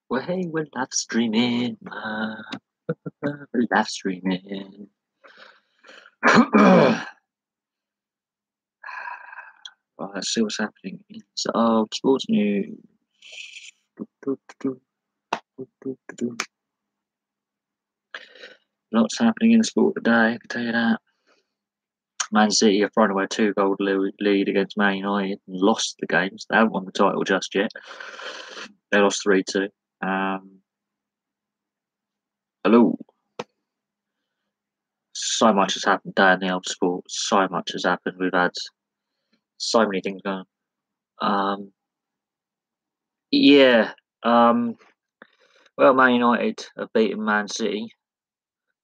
Well, hey, we're live streaming. We're live streaming. Right, let's see what's happening in sports news. Lots happening in sport today, I can tell you that. Man City have thrown away a two-goal lead against Man United and lost the games. They haven't won the title just yet. They lost 3-2. Hello. So much has happened down in the old sport. So much has happened. We've had so many things going on. Yeah. Um, well, Man United have beaten Man City,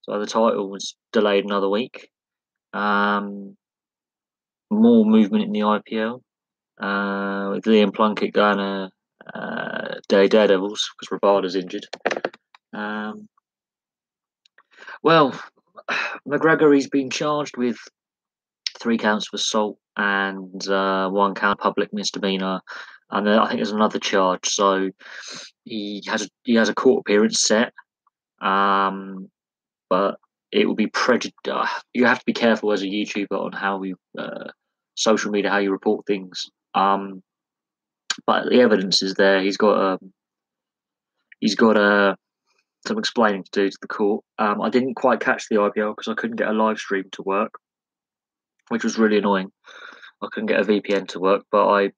so the title was delayed another week. More movement in the IPL with Liam Plunkett going to Daredevils because Rabada's injured. Um, well, McGregor, he's been charged with 3 counts of assault and 1 count public misdemeanor, and I think there's another charge. So he has a court appearance set. But it will be you have to be careful as a YouTuber on how you social media, how you report things. But the evidence is there. He's got some explaining to do to the court. I didn't quite catch the IPL because I couldn't get a live stream to work, which was really annoying. I couldn't get a VPN to work, and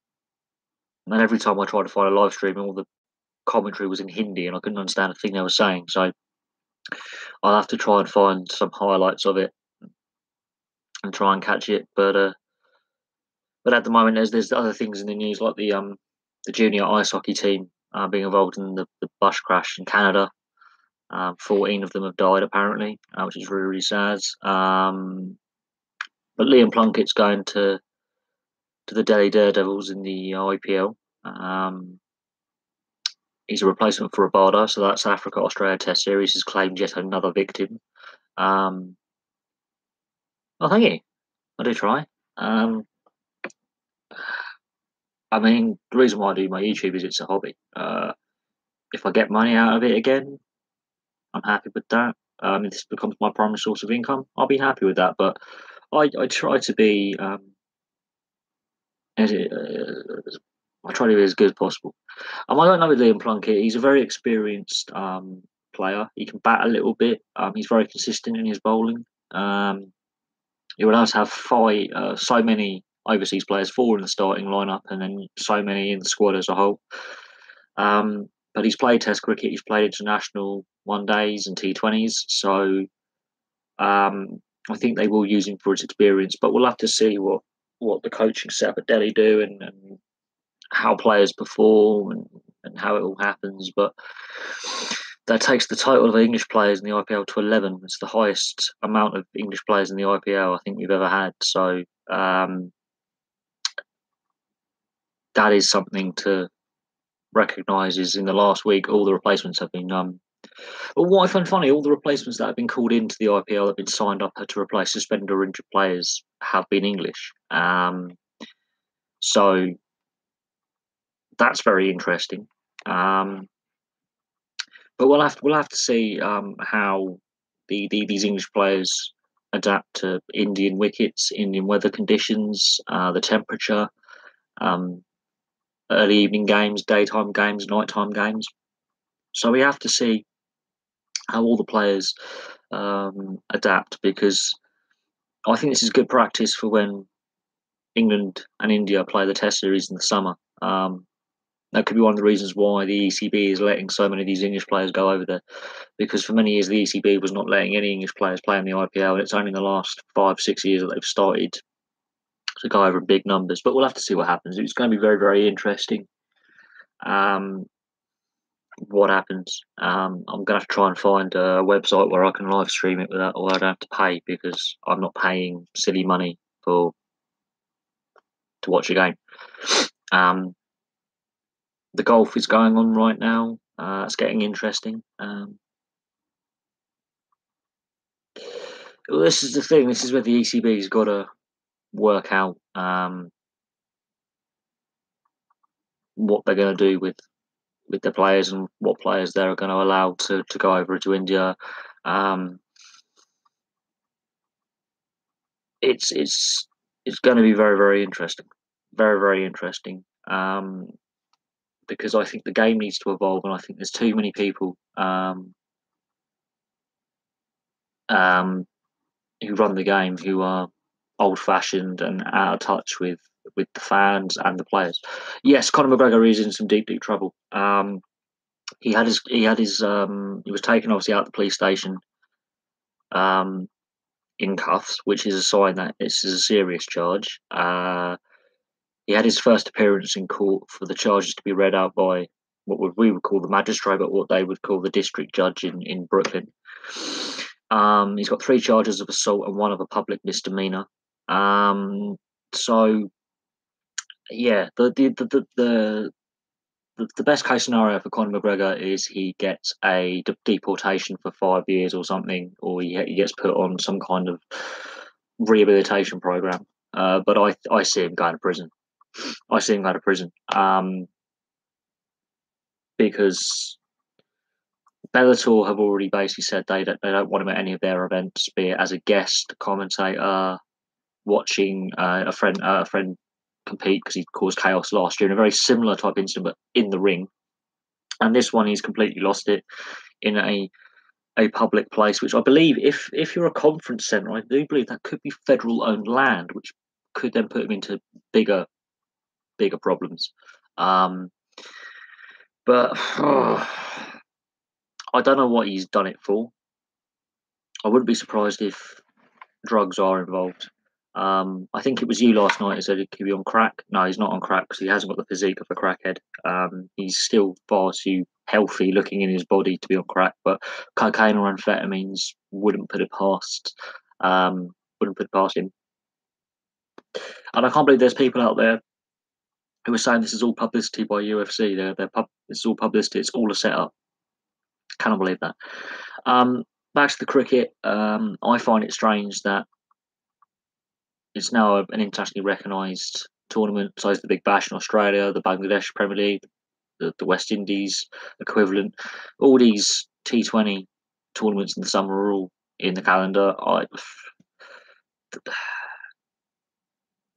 every time I tried to find a live stream, all the commentary was in Hindi, and I couldn't understand a thing they were saying. So I'll have to try and find some highlights of it and try and catch it. But at the moment, there's other things in the news like the junior ice hockey team being involved in the bus crash in Canada. 14 of them have died apparently, which is really really sad. But Liam Plunkett's going to the Delhi Daredevils in the IPL. He's a replacement for Rabada, so that's Africa Australia Test Series has claimed yet another victim. Oh, thank you. I do try. Um, I mean, the reason why I do my YouTube is it's a hobby. If I get money out of it again, I'm happy with that. If this becomes my primary source of income, I'll be happy with that. But I try to be as I try to be as good as possible. I don't know with Liam Plunkett. He's a very experienced player. He can bat a little bit. He's very consistent in his bowling. He will have so many overseas players, 4 in the starting lineup, and then so many in the squad as a whole. But he's played Test cricket. He's played international one days and T20s. So I think they will use him for his experience. But we'll have to see what the coaching setup at Delhi do and how players perform and how it all happens. But that takes the total of English players in the IPL to 11. It's the highest amount of English players in the IPL I think we've ever had. So that is something to recognise. Is in the last week all the replacements have been But what I find funny, all the replacements that have been called into the IPL that have been signed up to replace suspended or injured players have been English. So that's very interesting. But we'll have to see how these English players adapt to Indian wickets, Indian weather conditions, the temperature, um, early evening games, daytime games, nighttime games. So we have to see how all the players adapt because I think this is good practice for when England and India play the Test series in the summer. That could be one of the reasons why the ECB is letting so many of these English players go over there, because for many years the ECB was not letting any English players play in the IPL, and it's only in the last 5-6 years that they've started to go over in big numbers. But we'll have to see what happens. It's going to be very very interesting. Um, what happens? I'm going to have to try and find a website where I can live stream it without, or I don't have to pay because I'm not paying silly money for to watch a game. The golf is going on right now. It's getting interesting. Well, this is the thing. This is where the ECB's got to work out what they're going to do with their players and what players they're going to allow to go over to India. It's going to be very, very interesting, very, very interesting. Because I think the game needs to evolve, and I think there's too many people who run the game who are old-fashioned and out of touch with the fans and the players. Yes, Conor McGregor is in some deep, deep trouble. He was taken obviously out of the police station in cuffs, which is a sign that this is a serious charge. He had his first appearance in court for the charges to be read out by we would call the magistrate, but what they would call the district judge in Brooklyn. He's got 3 charges of assault and 1 of a public misdemeanor. So yeah, the best case scenario for Conor McGregor is he gets a deportation for 5 years or something, or he gets put on some kind of rehabilitation program. But I see him going to prison. I see him going to prison because Bellator have already basically said they don't want him at any of their events, be it as a guest commentator, watching a friend compete because he caused chaos last year in a very similar type incident, but in the ring. And this one, he's completely lost it in a public place, which I believe, if you're a conference centre, I do believe that could be federal owned land, which could then put him into bigger problems. But I don't know what he's done it for. I wouldn't be surprised if drugs are involved. I think it was you last night who said he could be on crack. No, he's not on crack because he hasn't got the physique of a crackhead. He's still far too healthy looking in his body to be on crack, but cocaine or amphetamines wouldn't put it past him. And I can't believe there's people out there who are saying this is all publicity by UFC. It's all publicity. It's all a setup. Cannot believe that. Back to the cricket. I find it strange that it's now an internationally recognised tournament, besides the Big Bash in Australia, the Bangladesh Premier League, the West Indies equivalent. All these T20 tournaments in the summer are all in the calendar.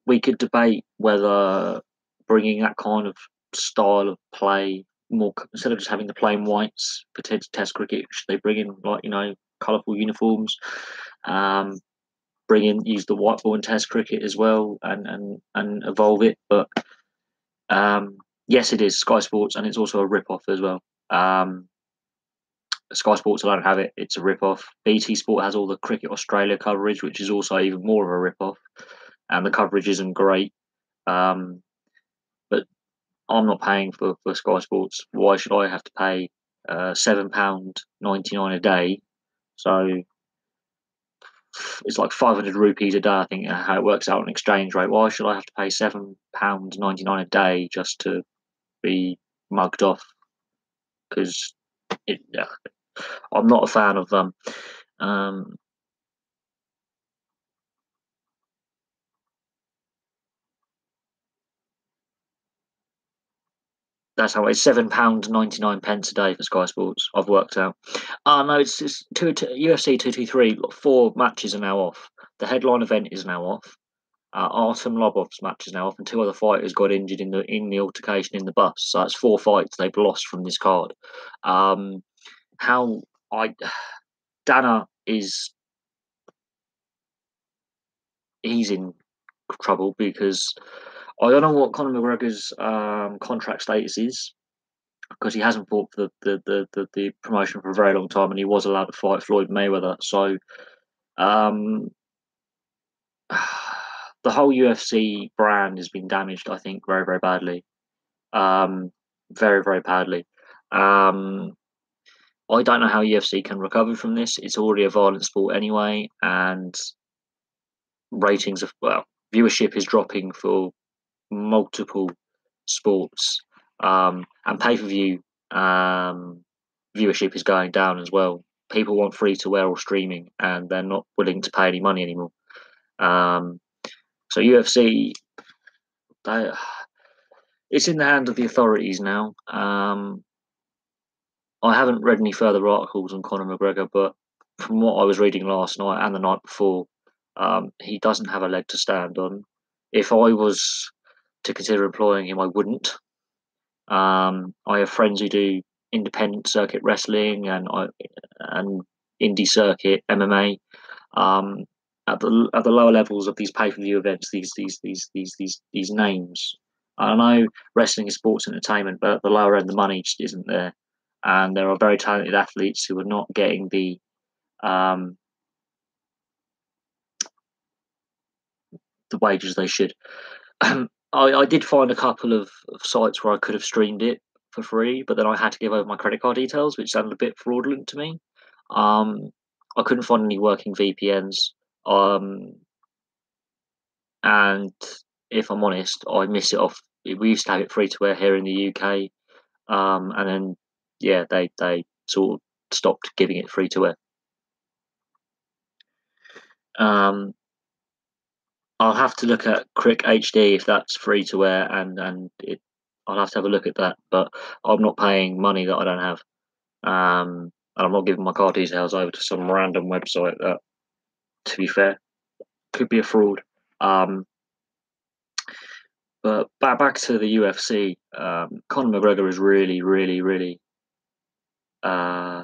We could debate whether bringing that kind of style of play more, instead of just having the plain whites for Test cricket, should they bring in colourful uniforms? Use the white ball in Test cricket as well, and evolve it. But yes, it is Sky Sports, and it's also a rip off as well. Sky Sports don't have it; it's a rip off. BT Sport has all the Cricket Australia coverage, which is also even more of a rip off, and the coverage isn't great. But I'm not paying for Sky Sports. Why should I have to pay £7.99 a day? So it's like 500 rupees a day, I think, how it works out on exchange rate. Why should I have to pay £7.99 a day just to be mugged off? Because I'm not a fan of them. That's how it's £7.99 a day for Sky Sports. I've worked out. No, it's UFC 223. 4 matches are now off. The headline event is now off. Artem Lobov's match is now off, and 2 other fighters got injured in the altercation in the bus. So that's 4 fights they've lost from this card. Dana he's in trouble because I don't know what Conor McGregor's contract status is, because he hasn't fought for the promotion for a very long time, and he was allowed to fight Floyd Mayweather. So the whole UFC brand has been damaged, I think, very, very badly. Very, very badly. I don't know how UFC can recover from this. It's already a violent sport anyway, and viewership is dropping for multiple sports, and pay-per-view viewership is going down as well. People want free-to-air or streaming, and they're not willing to pay any money anymore. So UFC, it's in the hand of the authorities now. I haven't read any further articles on Conor McGregor, but from what I was reading last night and the night before, he doesn't have a leg to stand on. If I was to consider employing him, I wouldn't. I have friends who do independent circuit wrestling and indie circuit MMA. Um, at the lower levels of these pay per view events, these names. I know wrestling is sports entertainment, but at the lower end, the money just isn't there, and there are very talented athletes who are not getting um, the wages they should. I did find a couple of sites where I could have streamed it for free, but then I had to give over my credit card details, which sounded a bit fraudulent to me. Um, I couldn't find any working VPNs. Um, and if I'm honest, I miss it off. We used to have it free to air here in the UK, and then yeah, they sort of stopped giving it free to air. Um, I'll have to look at Crick HD if that's free to air, I'll have to have a look at that. But I'm not paying money that I don't have, and I'm not giving my card details over to some random website that, to be fair, could be a fraud. Um, but back to the UFC. Conor McGregor is really, really, really uh,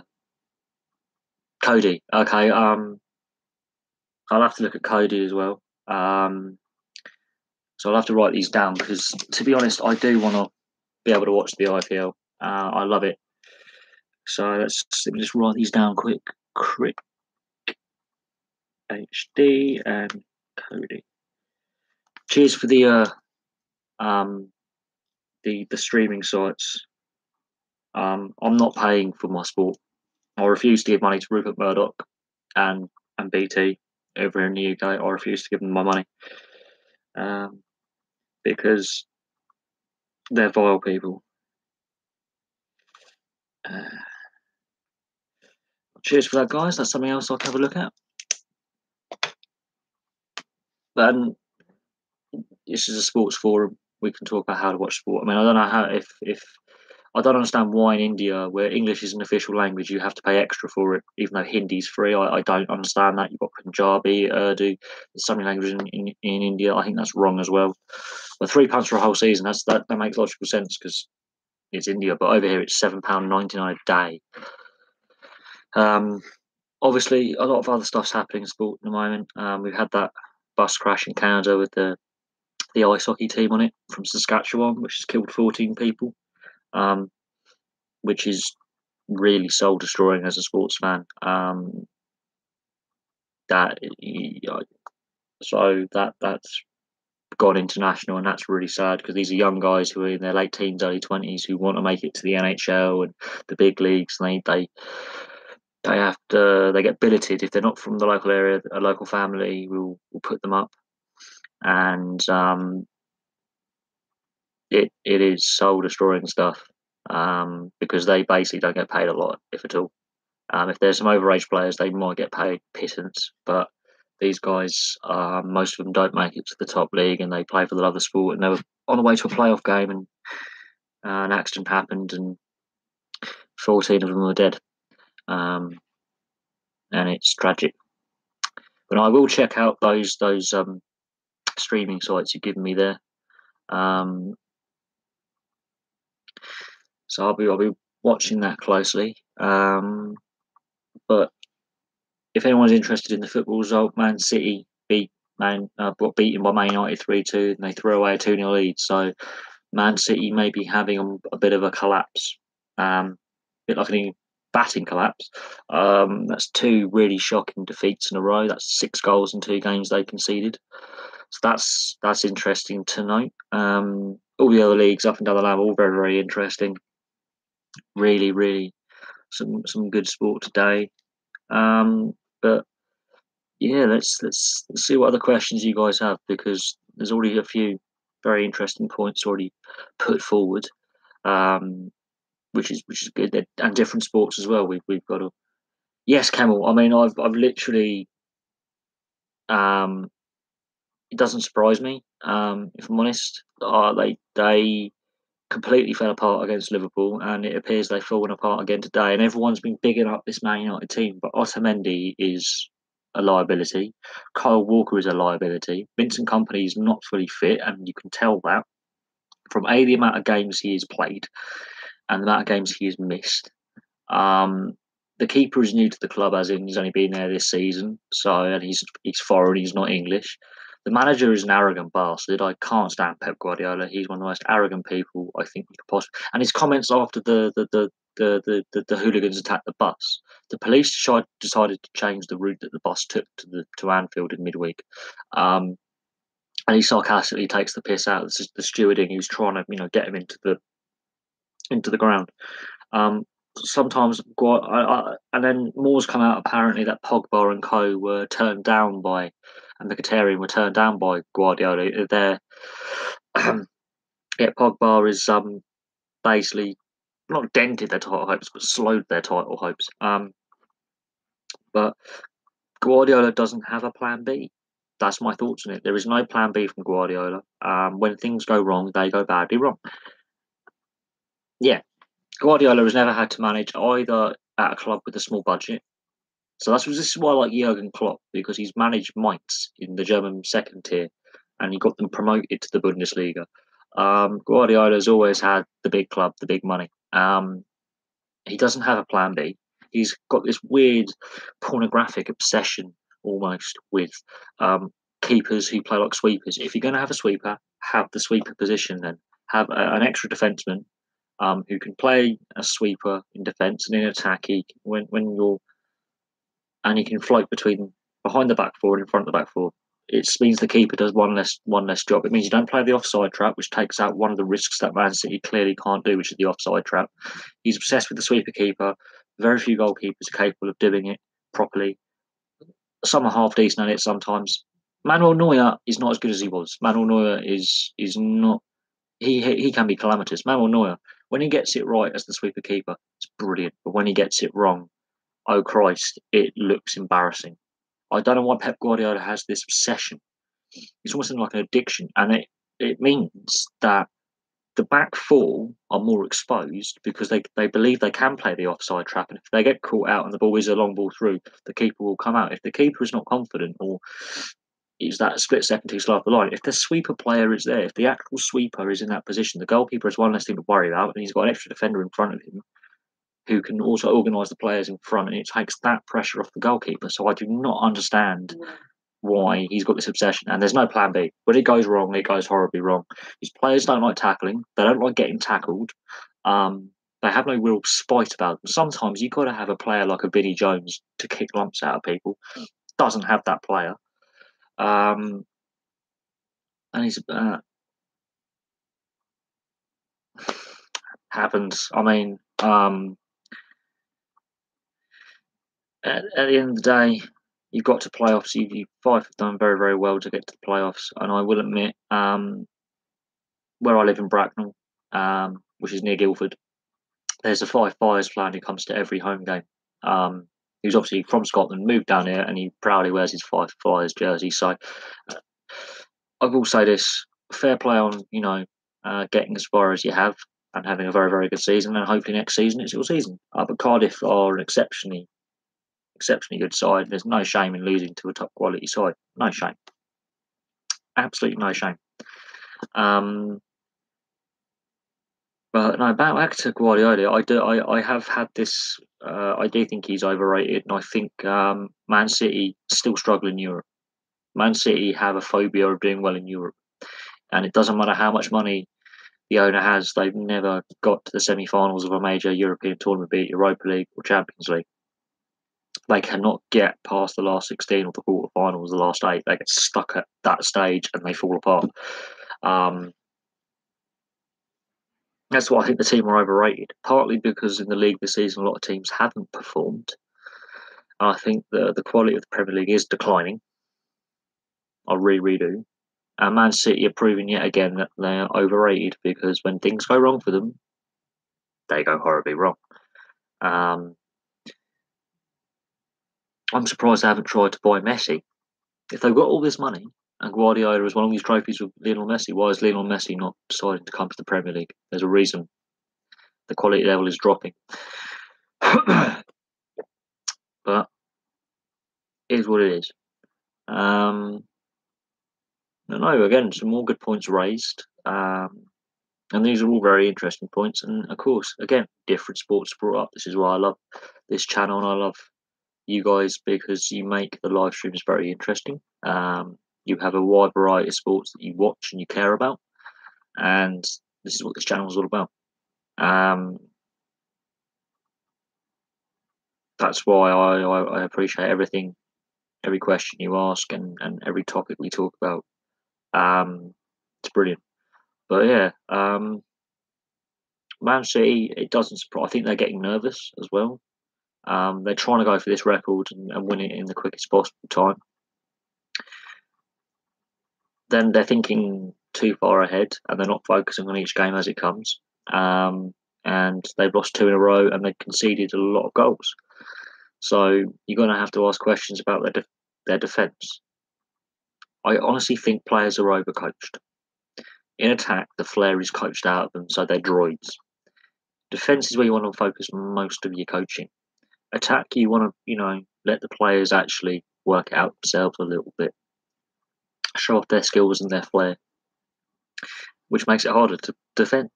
Cody. Okay. I'll have to look at Cody as well. So I'll have to write these down because, to be honest, I do want to be able to watch the IPL. I love it. So let me just write these down quick. Crick HD and Cody. Cheers for um the streaming sites. I'm not paying for my sport. I refuse to give money to Rupert Murdoch and BT over in the UK. I refuse to give them my money um, because they're vile people. Uh, Cheers for that, guys. That's something else I can have a look at. And this is a sports forum. We can talk about how to watch sport. I mean, I don't know how if I don't understand why in India, where English is an official language, you have to pay extra for it, even though Hindi's free. I don't understand that. You've got Punjabi, Urdu, there's so many languages in India. I think that's wrong as well. But £3 for a whole season, that makes logical sense because it's India. But over here, it's £7.99 a day. Um, Obviously, a lot of other stuff's happening in sport at the moment. We've had that bus crash in Canada with the ice hockey team on it from Saskatchewan, which has killed 14 people, which is really soul destroying as a sports fan. That so that's gone international, and that's really sad because these are young guys who are in their late teens, early 20s who want to make it to the NHL and the big leagues. And they get billeted if they're not from the local area. A local family will put them up, and it is soul destroying stuff because they basically don't get paid a lot, if at all. If there's some overage players, they might get paid pittance, but these guys, most of them don't make it to the top league, and they play for the love of the sport. And they were on the way to a playoff game, and an accident happened, and 14 of them were dead. And it's tragic. But I will check out those streaming sites you've given me there. Um, so I'll be watching that closely. But if anyone's interested in the football result, Man City got beaten by Man United 3-2, and they threw away a 2-0 lead. So Man City may be having a bit of a collapse, a bit like a batting collapse. That's two really shocking defeats in a row. That's 6 goals in 2 games they conceded. So that's interesting to note. All the other leagues up and down the line are all very, very interesting. Really, really some good sport today. But yeah, let's see what other questions you guys have because there's already a few very interesting points already put forward, um, which is good, and different sports as well. We've got to yes, Camel. I mean, I've literally it doesn't surprise me if I'm honest. They completely fell apart against Liverpool, and it appears they've fallen apart again today. And everyone's been bigging up this Man United team, but Otamendi is a liability. Kyle Walker is a liability. Vincent Kompany is not fully fit, and you can tell that from the amount of games he has played and the amount of games he has missed. The keeper is new to the club, as in he's only been there this season, and he's foreign, he's not English. The manager is an arrogant bastard. I can't stand Pep Guardiola. He's one of the most arrogant people I think you could possibly. And his comments after the hooligans attacked the bus, the police decided to change the route that the bus took to Anfield in midweek. And he sarcastically takes the piss out of the stewarding who's trying to get him into the ground. Sometimes, and then more's come out apparently that Pogba and co were turned down by, and Mkhitaryan were turned down by Guardiola. Pogba is basically not dented their title hopes, but slowed their title hopes. But Guardiola doesn't have a plan B. That's my thoughts on it. There is no plan B from Guardiola. When things go wrong, they go badly wrong. Yeah, Guardiola has never had to manage either at a club with a small budget. So this is why I like Jurgen Klopp, because he's managed Mainz in the German second tier, and he got them promoted to the Bundesliga. Guardiola's always had the big club, the big money. He doesn't have a plan B. He's got this weird pornographic obsession almost with keepers who play like sweepers. If you're going to have a sweeper, have the sweeper position then. Have an extra defenseman who can play a sweeper in defence and in attack. He can float between behind the back four and in front of the back four. It means the keeper does one less job. It means you don't play the offside trap, which takes out one of the risks that Man City clearly can't do, which is the offside trap. He's obsessed with the sweeper keeper. Very few goalkeepers are capable of doing it properly. Some are half decent at it sometimes. Manuel Neuer is not as good as he was. Manuel Neuer is not. He can be calamitous. Manuel Neuer, when he gets it right as the sweeper keeper, it's brilliant. But when he gets it wrong, oh Christ, it looks embarrassing. I don't know why Pep Guardiola has this obsession. It's almost like an addiction, and it means that the back four are more exposed because they believe they can play the offside trap, and if they get caught out and the ball is a long ball through, the keeper will come out. If the keeper is not confident or is that split second too slow off the line, if the sweeper player is there, if the actual sweeper is in that position, the goalkeeper has one less thing to worry about, and he's got an extra defender in front of him who can also organise the players in front, and it takes that pressure off the goalkeeper. So I do not understand why he's got this obsession, and there's no plan B. When it goes wrong, it goes horribly wrong. His players don't like tackling. They don't like getting tackled. They have no real spite about them. Sometimes you've got to have a player like a Vinnie Jones to kick lumps out of people. Doesn't have that player. And he's happens. I mean, at the end of the day, you've got to playoffs. You Fife have done very, very well to get to the playoffs, and I will admit, where I live in Bracknell, which is near Guildford, there's a Fife Fires fan who comes to every home game. He's obviously from Scotland, moved down here, and he proudly wears his Fife Fires jersey. So I will say this: fair play on getting as far as you have and having a very, very good season, and hopefully next season it's your season. But Cardiff are an exceptionally good side. There's no shame in losing to a top quality side. No shame. Absolutely no shame. But no, back to Guardiola. I have had this. I do think he's overrated, and I think Man City still struggle in Europe. Man City have a phobia of doing well in Europe, and it doesn't matter how much money the owner has. They've never got to the semi-finals of a major European tournament, be it Europa League or Champions League. They cannot get past the last 16 or the quarterfinals, the last 8. They get stuck at that stage and they fall apart. That's why I think the team are overrated, partly because in the league this season a lot of teams haven't performed. I think the quality of the Premier League is declining. I really do. And Man City are proving yet again that they're overrated because when things go wrong for them, they go horribly wrong. I'm surprised they haven't tried to buy Messi. If they've got all this money And Guardiola has won all these trophies with Lionel Messi. Why is Lionel Messi not deciding to come to the Premier League? There's a reason. The quality level is dropping. But it is what it is. No, again, some more good points raised. And these are all very interesting points. And of course, again, different sports brought up. This is why I love this channel and I love you guys because you make the live streams very interesting. You have a wide variety of sports that you watch and you care about. And this is what this channel is all about. That's why I appreciate everything, every question you ask, and every topic we talk about. It's brilliant. But yeah, Man City, it doesn't surprise. I think they're getting nervous as well. They're trying to go for this record and win it in the quickest possible time. Then they're thinking too far ahead and they're not focusing on each game as it comes. And they've lost 2 in a row and they've conceded a lot of goals. So you're going to have to ask questions about their defence. I honestly think players are overcoached. In attack, the flair is coached out of them, so they're droids. Defence is where you want to focus most of your coaching. Attack, you want to, let the players actually work it out themselves a little bit, show off their skills and their flair, which makes it harder to defend.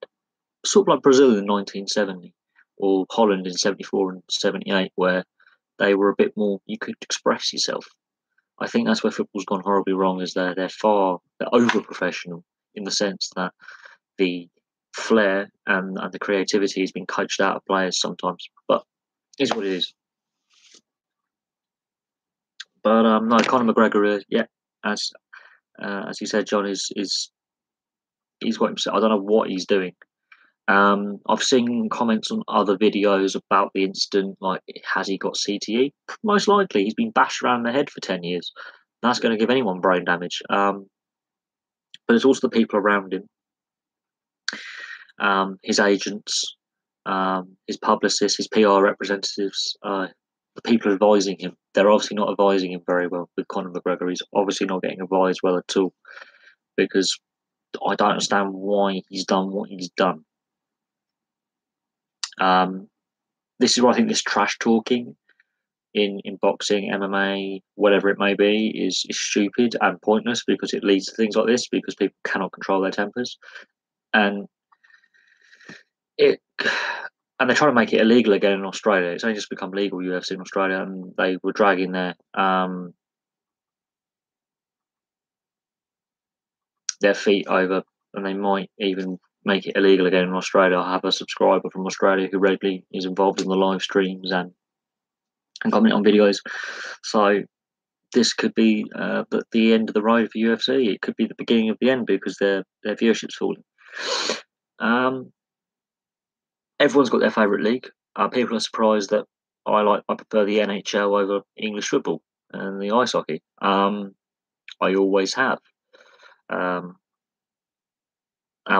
Sort of like Brazil in 1970 or Holland in 74 and 78, where they were a bit more, you could express yourself. I think that's where football's gone horribly wrong, is they're over professional in the sense that the flair and the creativity has been coached out of players sometimes, but it's what it is. But no, Conor McGregor, as you said, John, is he's got himself. I don't know what he's doing. I've seen comments on other videos about the incident, like has he got CTE? Most likely, he's been bashed around the head for 10 years. That's going to give anyone brain damage. But it's also the people around him, his agents, his publicists, his PR representatives, the people advising him. They're obviously not advising him very well with Conor McGregor. He's obviously not getting advised well at all, because I don't understand why he's done what he's done. This is where I think this trash talking in boxing, MMA, whatever it may be, is stupid and pointless, because it leads to things like this, because people cannot control their tempers. And they're trying to make it illegal again in Australia. It's only just become legal, UFC in Australia, and they were dragging their feet over, and they might even make it illegal again in Australia. I have a subscriber from Australia who regularly is involved in the live streams and comment on videos. So this could be the end of the road for UFC. It could be the beginning of the end, because their viewership's falling. Everyone's got their favourite league. People are surprised that I prefer the NHL over English football and the ice hockey. I always have. And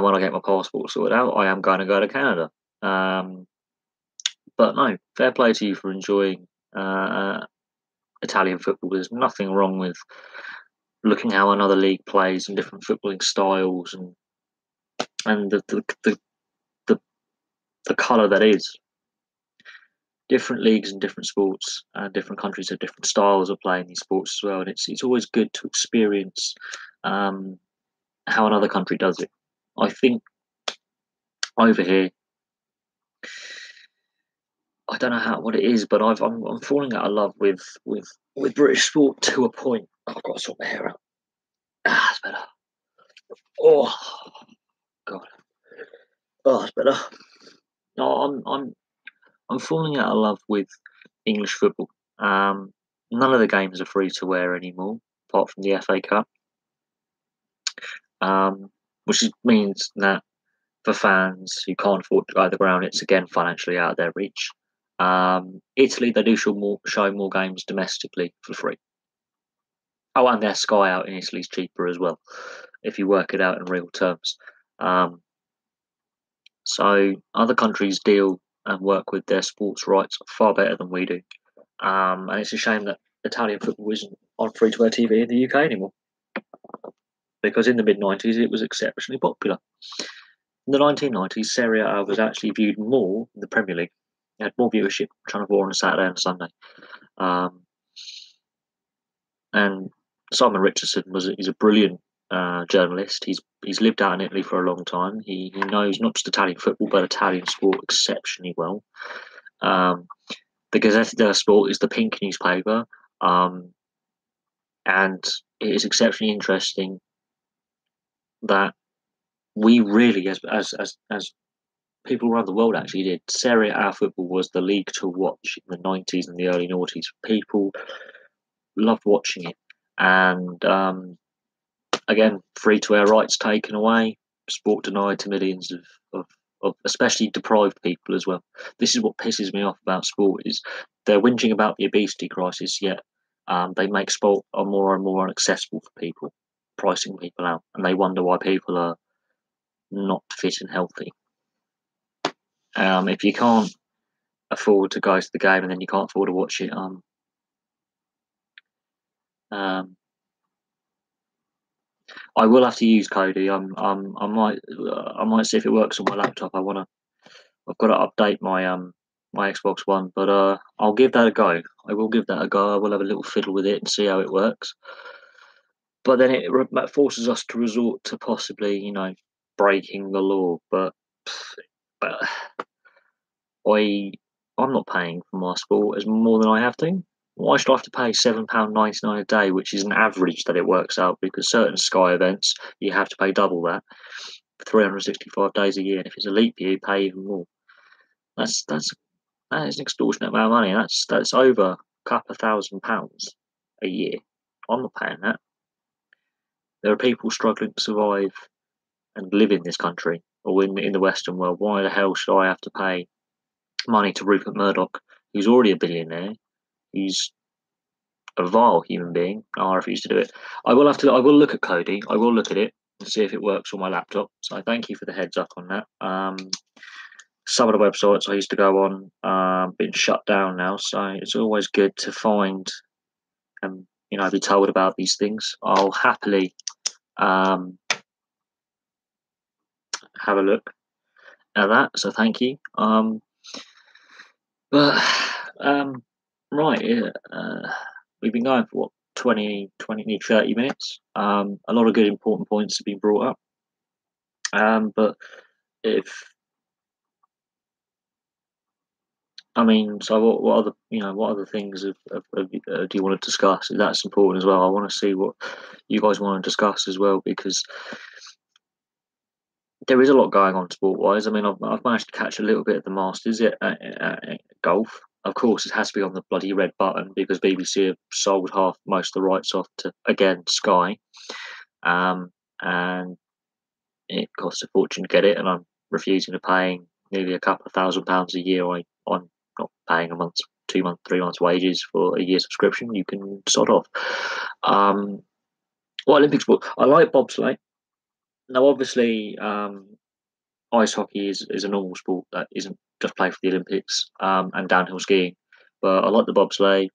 when I get my passport sorted out, I am going to go to Canada. But no, fair play to you for enjoying Italian football. There's nothing wrong with looking how another league plays and different footballing styles and the colour that is. Different leagues and different sports and different countries have different styles of playing these sports as well, and it's always good to experience how another country does it. I think over here, I don't know what it is, but I'm falling out of love with British sport to a point. I've got to sort my hair out. It's better. Oh God. Oh, it's better. No, I'm falling out of love with English football. None of the games are free to wear anymore, apart from the FA Cup, which means that for fans who can't afford to go to the ground, it's again financially out of their reach. Italy, they do show more games domestically for free. Oh, and their Sky out in Italy is cheaper as well, if you work it out in real terms. So other countries deal and work with their sports rights far better than we do. And it's a shame that Italian football isn't on free-to-air TV in the UK anymore. because in the mid-90s it was exceptionally popular. In the 1990s, Serie A was actually viewed more than the Premier League. It had more viewership, Channel 4 on a Saturday and Sunday. And Simon Richardson is a brilliant journalist. He's lived out in Italy for a long time. He knows not just Italian football, but Italian sport exceptionally well. The Gazzetta dello Sport is the pink newspaper, and it is exceptionally interesting that we really, as people around the world actually did, Serie A football was the league to watch in the 90s and the early noughties. People loved watching it, and again, free-to-air rights taken away, sport denied to millions of especially deprived people as well. This is what pisses me off about sport, is they're whinging about the obesity crisis, yet they make sport more and more inaccessible for people, pricing people out, and they wonder why people are not fit and healthy. If you can't afford to go to the game and then you can't afford to watch it, I will have to use Kodi. I might see if it works on my laptop. I've got to update my Xbox One, but I'll give that a go. I will give that a go. I will have a little fiddle with it and see how it works. But then it forces us to resort to possibly, breaking the law. But I'm not paying for my sport as more than I have to. Why should I have to pay £7.99 a day, which is an average that it works out? Because certain Sky events you have to pay double that for 365 days a year, and if it's a leap year, you pay even more. That is an extortionate amount of money. That's over a couple of £1,000 a year. I'm not paying that. There are people struggling to survive and live in this country or in the Western world. Why the hell should I have to pay money to Rupert Murdoch, who's already a billionaire? He's a vile human being. I refuse to do it. I will look at Kodi. I will look at it and see if it works on my laptop. So thank you for the heads up on that. Some of the websites I used to go on been shut down now, so it's always good to find and be told about these things. I'll happily have a look at that. So thank you. But right, yeah, we've been going for what 20, 30 minutes. A lot of good important points have been brought up. But so what other things do you want to discuss? That's important as well. I want to see what you guys want to discuss as well, because there is a lot going on sport-wise. I've managed to catch a little bit of the Masters at golf. Of course, it has to be on the bloody red button because BBC have sold most of the rights off to, again, Sky. And it costs a fortune to get it, and I'm refusing to pay nearly a couple of £1,000 a year. I'm not paying a month's, 2 months, 3 months' wages for a year subscription. You can sod off. Olympic sport. I like bobsleigh. Now, obviously, ice hockey is a normal sport that isn't just played for the Olympics, and downhill skiing. But I like the bobsleigh.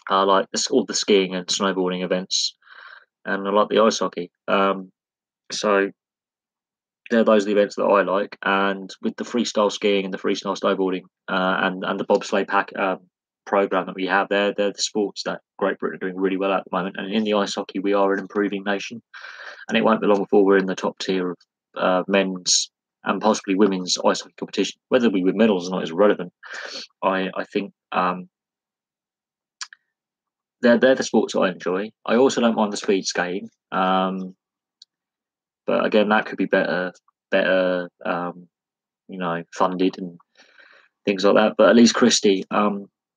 I like all the skiing and snowboarding events, and I like the ice hockey. So those are the events that I like. And with the freestyle skiing and the freestyle snowboarding, and the bobsleigh program that we have there, they're the sports that Great Britain are doing really well at the moment. And in the ice hockey, we are an improving nation, and it won't be long before we're in the top tier of men's and possibly women's ice hockey competition. Whether we win medals or not is irrelevant. I think they're the sports I enjoy. I also don't mind the speed skating, but again, that could be better funded and things like that. But at least Christie,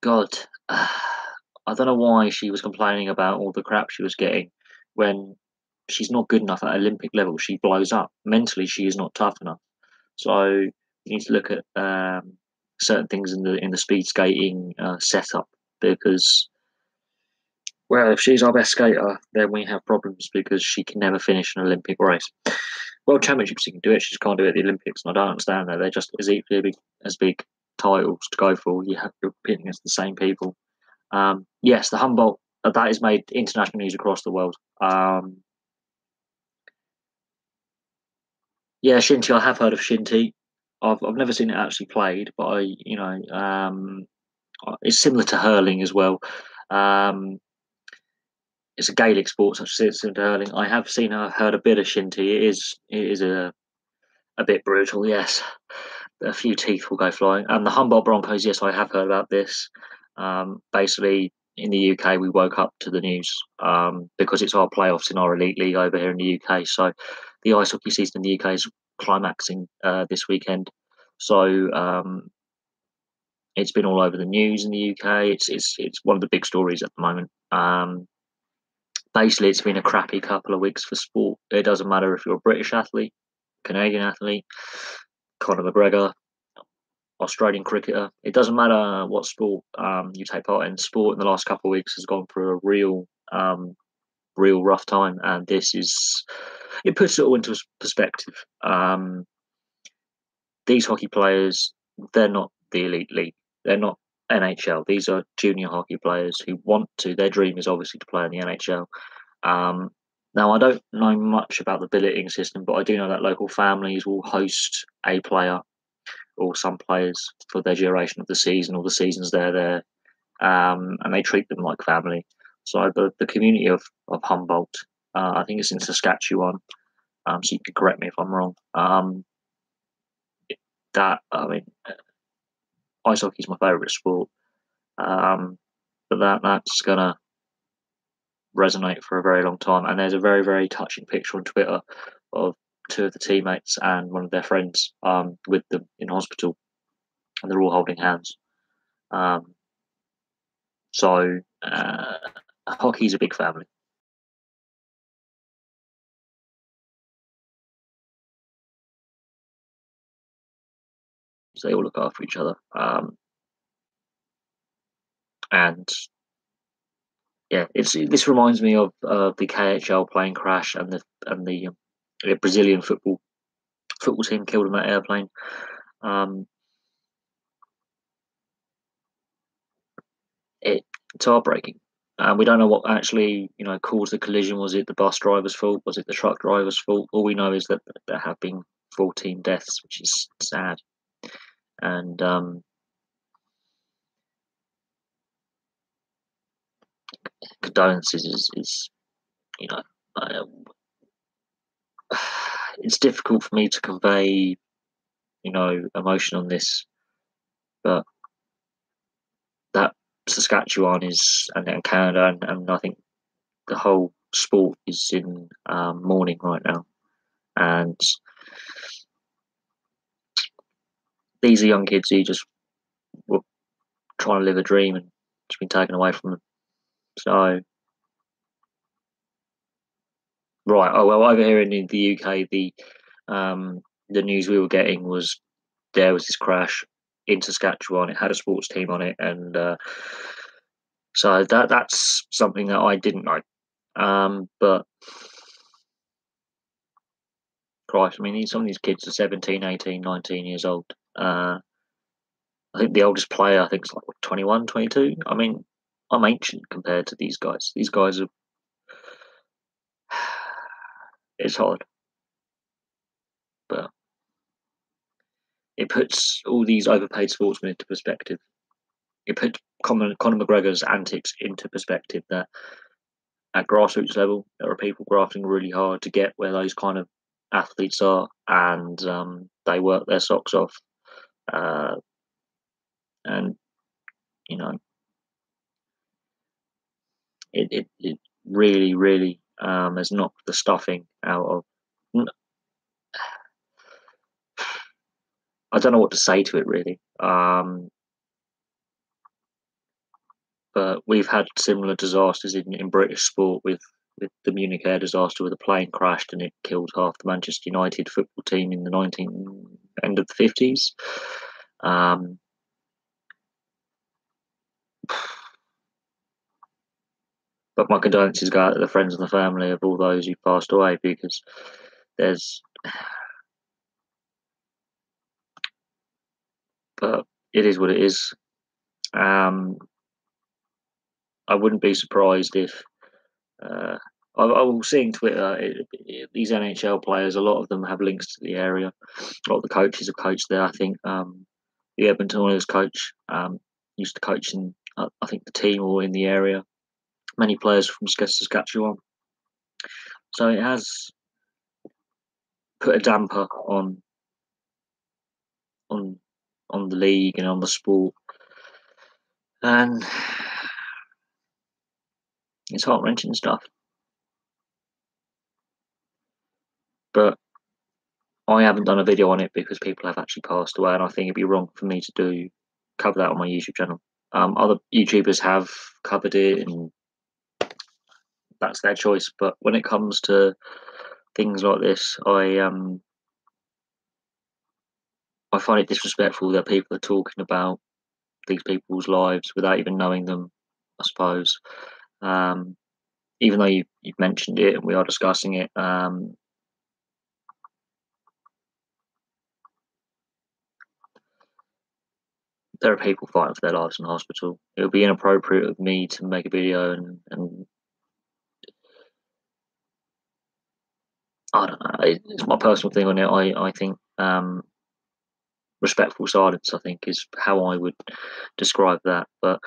God, I don't know why she was complaining about all the crap she was getting when she's not good enough at Olympic level. She blows up mentally. She is not tough enough. So you need to look at certain things in the speed skating setup, because, well, if she's our best skater, then we have problems because she can never finish an Olympic race. World Championships, she can do it. She just can't do it at the Olympics, and I don't understand that. They're just as equally big titles to go for. You're competing against the same people. Yes, the Humboldt, that is made international news across the world. Yeah, Shinty. I have heard of Shinty. I've never seen it actually played, but it's similar to hurling as well. Um, it's a Gaelic sport, such as similar to hurling. I have heard a bit of Shinty. It is a bit brutal. Yes, a few teeth will go flying. And the Humboldt Broncos. Yes, I have heard about this. Basically, in the UK, we woke up to the news because it's our playoffs in our elite league over here in the UK. So the ice hockey season in the UK is climaxing this weekend. So it's been all over the news in the UK. It's one of the big stories at the moment. Basically, it's been a crappy couple of weeks for sport. It doesn't matter if you're a British athlete, Canadian athlete, Conor McGregor, Australian cricketer. It doesn't matter what sport you take part in. Sport in the last couple of weeks has gone through a real rough time, and it puts it all into perspective. These hockey players, they're not the elite league. They're not NHL. These are junior hockey players who want to. Their dream is obviously to play in the NHL. Um, Now, I don't know much about the billeting system, but I do know that local families will host a player or some players for their duration of the season or the seasons they're there, and they treat them like family. So the community of Humboldt, I think it's in Saskatchewan, so you can correct me if I'm wrong. That I mean, ice hockey is my favourite sport, but that's gonna resonate for a very long time. And there's a very very touching picture on Twitter of two of the teammates and one of their friends with them in hospital, and they're all holding hands. Um, so hockey's a big family. So they all look after each other. And yeah, this reminds me of the KHL plane crash and the Brazilian football team killed in that airplane. Um, it, it's heartbreaking. And we don't know what actually, caused the collision. Was it the bus driver's fault? Was it the truck driver's fault? All we know is that there have been 14 deaths, which is sad. And condolences is you know, uh, it's difficult for me to convey, emotion on this, but that Saskatchewan is and Canada and I think the whole sport is in mourning right now, and these are young kids who just were trying to live a dream and it's been taken away from them. So right, oh well, over here in the UK, the news we were getting was there was this crash in Saskatchewan. It had a sports team on it, and so that's something that I didn't know. But Christ, I mean, some of these kids are 17, 18, 19 years old. I think the oldest player, I think, is like 21, 22. I mean, I'm ancient compared to these guys. These guys are, it's hard, but it puts all these overpaid sportsmen into perspective. It puts Conor McGregor's antics into perspective that at grassroots level, there are people grafting really hard to get where those kind of athletes are, and they work their socks off. Uh, and, you know, it really, really has knocked the stuffing out of. I don't know what to say to it really. But we've had similar disasters in British sport with the Munich air disaster where the plane crashed and it killed half the Manchester United football team in the 19 end of the 50s. Um, but my condolences go out to the friends and the family of all those who passed away because there's, but it is what it is. Um, I wouldn't be surprised if uh, I will see on Twitter, these NHL players, a lot of them have links to the area. A lot of the coaches have coached there. I think the Edmonton Oilers coach used to coach in, I think, the team or in the area. Many players from Saskatchewan. So it has put a damper on on the league and on the sport, and it's heart wrenching stuff. But I haven't done a video on it because people have actually passed away, and I think it'd be wrong for me to cover that on my YouTube channel. Other YouTubers have covered it, and that's their choice. But when it comes to things like this, I find it disrespectful that people are talking about these people's lives without even knowing them, I suppose. Even though you've mentioned it and we are discussing it, there are people fighting for their lives in hospital. It would be inappropriate of me to make a video and I don't know. It's my personal thing on it. I think respectful silence, I think, is how I would describe that. But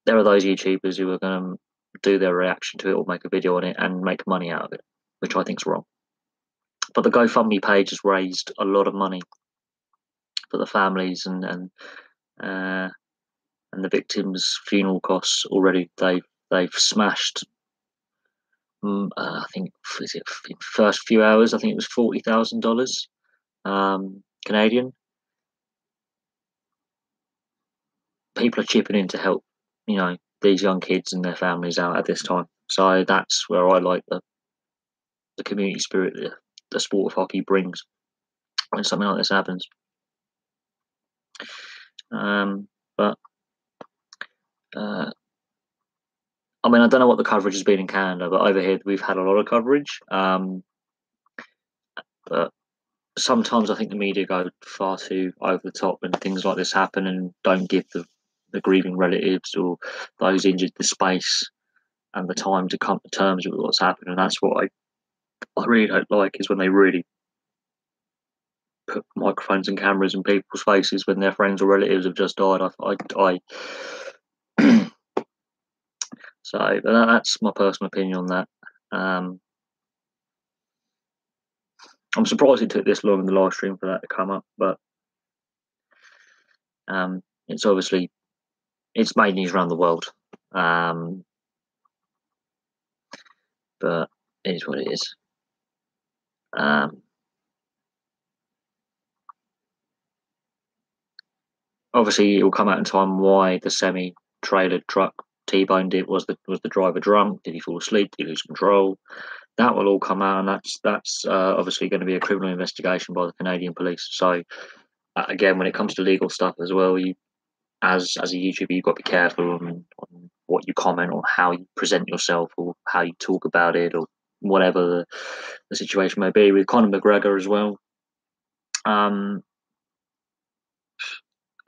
there are those YouTubers who are going to do their reaction to it or make a video on it and make money out of it, which I think is wrong. But the GoFundMe page has raised a lot of money for the families and the victims' funeral costs already. They've smashed. I think is it in the first few hours. I think it was $40,000 Canadian. People are chipping in to help, these young kids and their families out at this time. So that's where I like the community spirit that the sport of hockey brings when something like this happens. But I mean, I don't know what the coverage has been in Canada, but over here we've had a lot of coverage. But sometimes I think the media go far too over the top when things like this happen and don't give the grieving relatives or those injured the space and the time to come to terms with what's happened. And that's what I really don't like, is when they really put microphones and cameras in people's faces when their friends or relatives have just died. So that's my personal opinion on that. I'm surprised it took this long in the live stream for that to come up, but it's obviously it's made news around the world. But it is what it is. Obviously, it will come out in time why the semi-trailer truck T-boned it. Was the driver drunk? Did he fall asleep? Did he lose control? That will all come out, and that's obviously going to be a criminal investigation by the Canadian police. So again, when it comes to legal stuff as well, as a YouTuber, you've got to be careful on what you comment or how you present yourself or how you talk about it or whatever the situation may be. With Conor McGregor as well,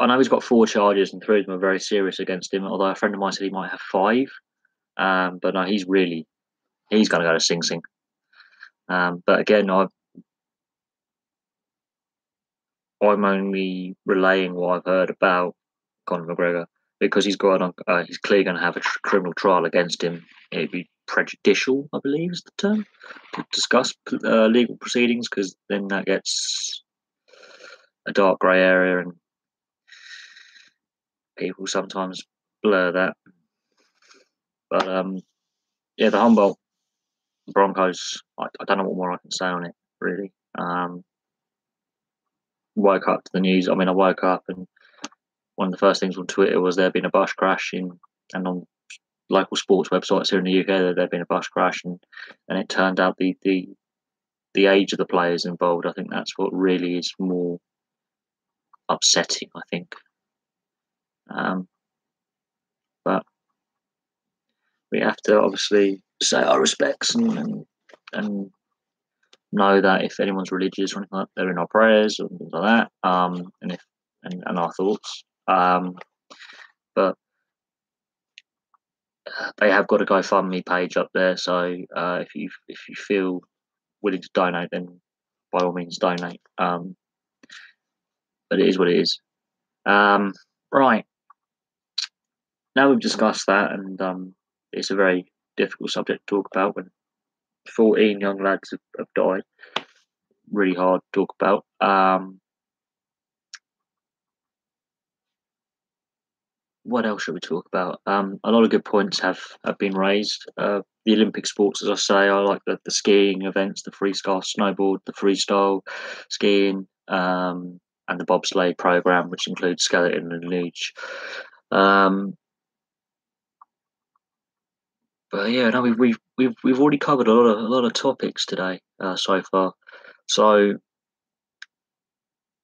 I know he's got 4 charges and 3 of them are very serious against him. Although a friend of mine said he might have 5, but no, he's going to go to Sing Sing. But again, I'm only relaying what I've heard about Conor McGregor because he's clearly going to have a criminal trial against him. It'd be prejudicial, I believe, is the term, to discuss legal proceedings, because then that gets a dark grey area, and people sometimes blur that. But yeah, the Humboldt Broncos, I don't know what more I can say on it, really. Woke up to the news. I mean, I woke up and one of the first things on Twitter was there had been a bus crash and on local sports websites here in the UK there had been a bus crash, and it turned out the age of the players involved. I think that's what really is more upsetting, I think. But we have to obviously say our respects and know that if anyone's religious or anything like that, they're in our prayers and things like that, and our thoughts. But they have got a GoFundMe page up there. So if you feel willing to donate, then by all means donate. But it is what it is. Right, now we've discussed that, and it's a very difficult subject to talk about when 14 young lads have died. Really hard to talk about. What else should we talk about? A lot of good points have been raised. The Olympic sports, as I say, I like the skiing events, the freestyle snowboard, the freestyle skiing, and the bobsleigh program, which includes skeleton and luge. But yeah, no, we've already covered a lot of topics today so far. So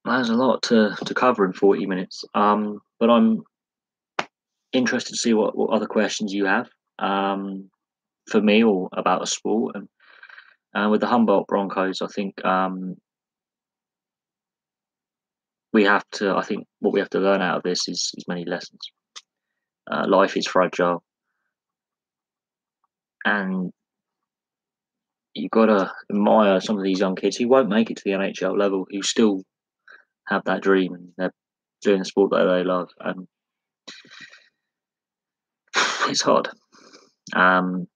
there's a lot to cover in 40 minutes. But I'm interested to see what other questions you have for me or about a sport. And with the Humboldt Broncos, I think we have to. I think what we have to learn out of this is many lessons. Life is fragile, and you've got to admire some of these young kids who won't make it to the NHL level, who still have that dream and they're doing the sport that they love. And it's hard. But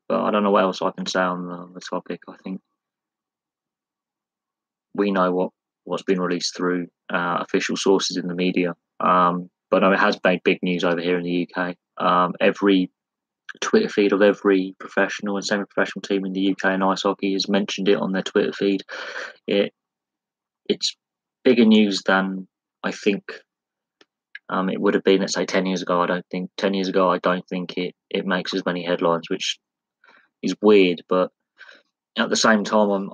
I don't know what else I can say on the topic. I think we know what's been released through official sources in the media. But no, it has made big news over here in the UK. Every Twitter feed of every professional and semi-professional team in the UK in ice hockey has mentioned it on their Twitter feed. It's bigger news than I think it would have been, let's say, 10 years ago. I don't think 10 years ago. I don't think it makes as many headlines, which is weird. But at the same time,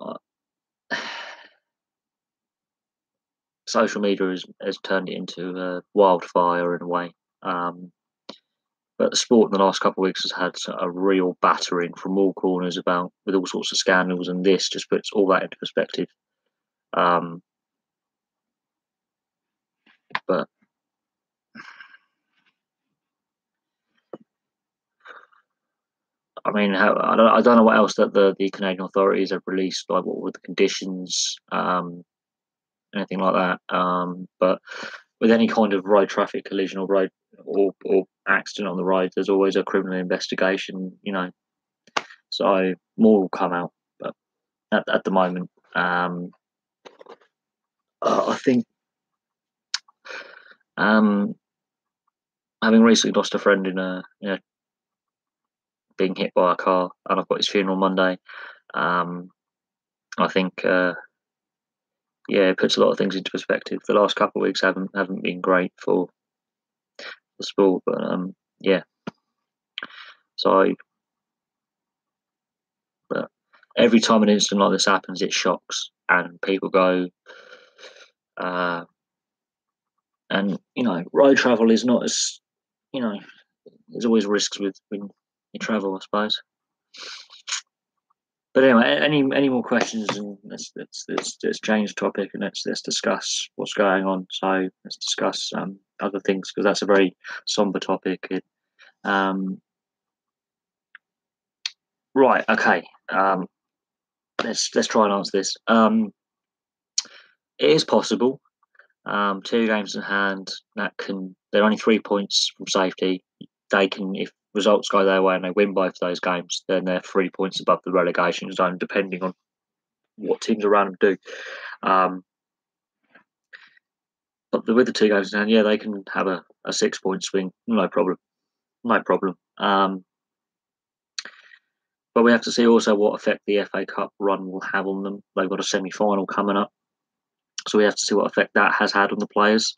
social media has turned it into a wildfire in a way. But the sport in the last couple of weeks has had a real battering from all corners about with all sorts of scandals, and this just puts all that into perspective. But I mean, I don't know what else that the Canadian authorities have released, like what were the conditions, anything like that. But with any kind of road traffic collision or road or accident on the road, there's always a criminal investigation, So more will come out, but at the moment, I think having recently lost a friend in a being hit by a car, and I've got his funeral Monday. I think yeah, it puts a lot of things into perspective. The last couple of weeks haven't been great for the sport, but yeah. So, but every time an incident like this happens, it shocks, and people go. Uh, and road travel is not as there's always risks with when you travel, I suppose. But anyway, any more questions? And let's change the topic and let's discuss what's going on. So let's discuss other things because that's a very somber topic. Right. Okay. Let's try and answer this. It is possible. 2 games in hand they're only 3 points from safety. They can, if results go their way and they win both those games, then they're 3 points above the relegation zone, depending on what teams around them do. But with the 2 games in hand, yeah, they can have a 6 point swing, no problem, no problem. But we have to see also what effect the FA Cup run will have on them. They've got a semi-final coming up, so we have to see what effect that has had on the players.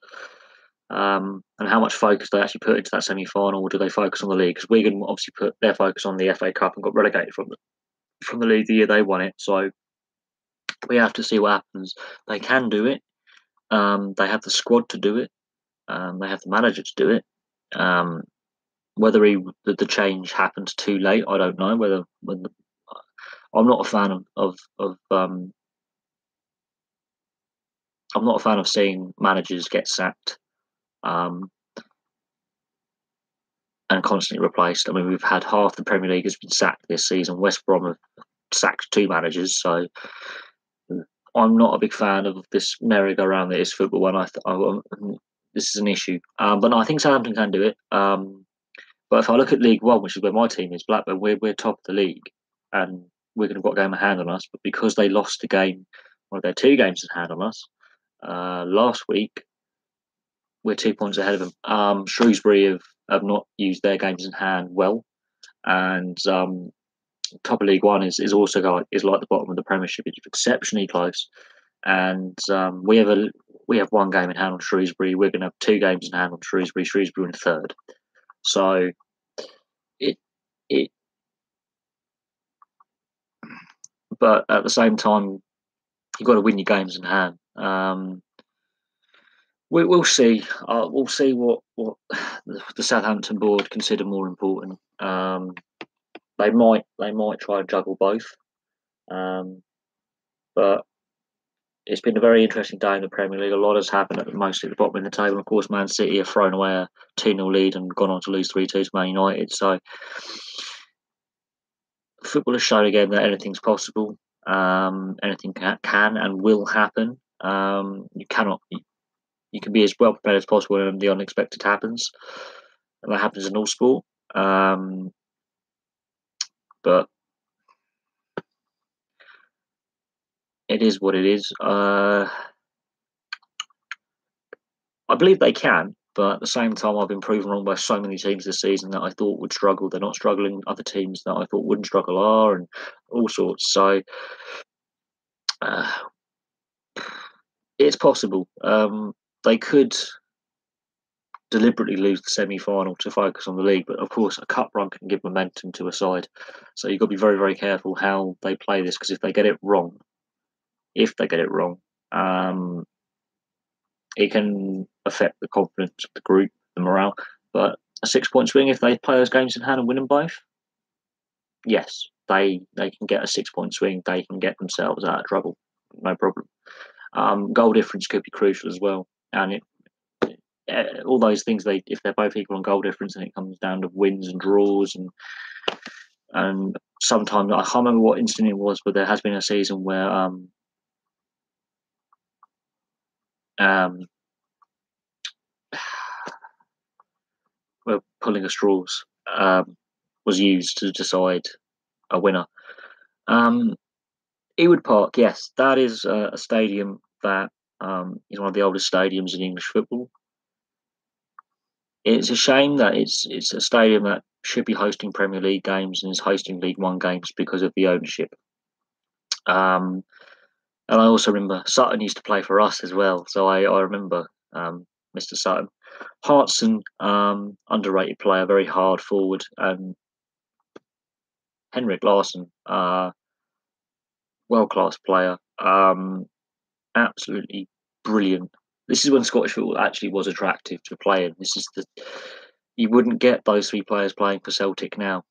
And how much focus they actually put into that semi-final, or do they focus on the league? Because Wigan obviously put their focus on the FA Cup and got relegated from the league the year they won it. So we have to see what happens. They can do it. They have the squad to do it. They have the manager to do it. Whether the change happens too late, I don't know. I'm not a fan of I'm not a fan of seeing managers get sacked and constantly replaced. I mean, we've had half the Premier League has been sacked this season. West Brom have sacked 2 managers, so I'm not a big fan of this merry-go-round that is football. This is an issue, but no, I think Southampton can do it. But if I look at League One, which is where my team is, Blackburn, we're top of the league, and we're going to have got a game of hand on us. But because they lost the game, one of their 2 games in hand on us last week, we're 2 points ahead of them. Shrewsbury have not used their games in hand well, and top of League One is also like the bottom of the Premiership. It's exceptionally close, and we have 1 game in hand on Shrewsbury. We're going to have 2 games in hand on Shrewsbury. Shrewsbury in 3rd. So it. But at the same time, you've got to win your games in hand. We'll see. We'll see what the Southampton board consider more important. They might try and juggle both, but it's been a very interesting day in the Premier League. A lot has happened mostly at the bottom of the table. Of course, Man City have thrown away a 2-0 lead and gone on to lose 3-2 to Man United. So football has shown again that anything's possible. Anything can and will happen. You can be as well prepared as possible when the unexpected happens, and that happens in all sport. But it is what it is. I believe they can, but at the same time, I've been proven wrong by so many teams this season that I thought would struggle. They're not struggling. Other teams that I thought wouldn't struggle are, and all sorts. So it's possible. They could deliberately lose the semi-final to focus on the league, but of course a cup run can give momentum to a side, so you've got to be very, very careful how they play this, because if they get it wrong, it can affect the confidence of the group, the morale. But a 6-point swing, if they play those games in hand and win them both, yes, they can get a 6-point swing. They can get themselves out of trouble, no problem. Goal difference could be crucial as well, and all those things, if they're both equal on goal difference, and it comes down to wins and draws, and sometimes I can't remember what instant it was, but there has been a season where where pulling of straws was used to decide a winner. Ewood Park, yes, that is a stadium that is one of the oldest stadiums in English football. It's a shame that it's a stadium that should be hosting Premier League games and is hosting League One games because of the ownership. And I also remember Sutton used to play for us as well, so I remember Mr. Sutton. Hartson, underrated player, very hard forward, and Henrik Larsson, world-class player, absolutely brilliant. This is when Scottish football actually was attractive to play in. You wouldn't get those 3 players playing for Celtic now.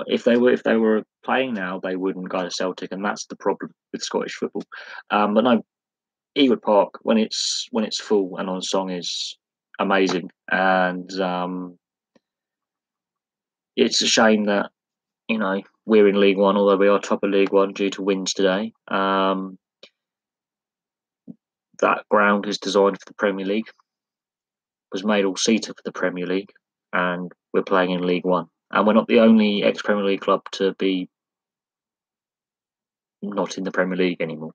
If they were playing now, they wouldn't go to Celtic, and that's the problem with Scottish football. But no, Ewood Park, when it's full and on song, is amazing, and it's a shame that we're in League One, although we are top of League One due to wins today. That ground is designed for the Premier League, was made all-seater for the Premier League, and we're playing in League One. And we're not the only ex-Premier League club to be not in the Premier League anymore.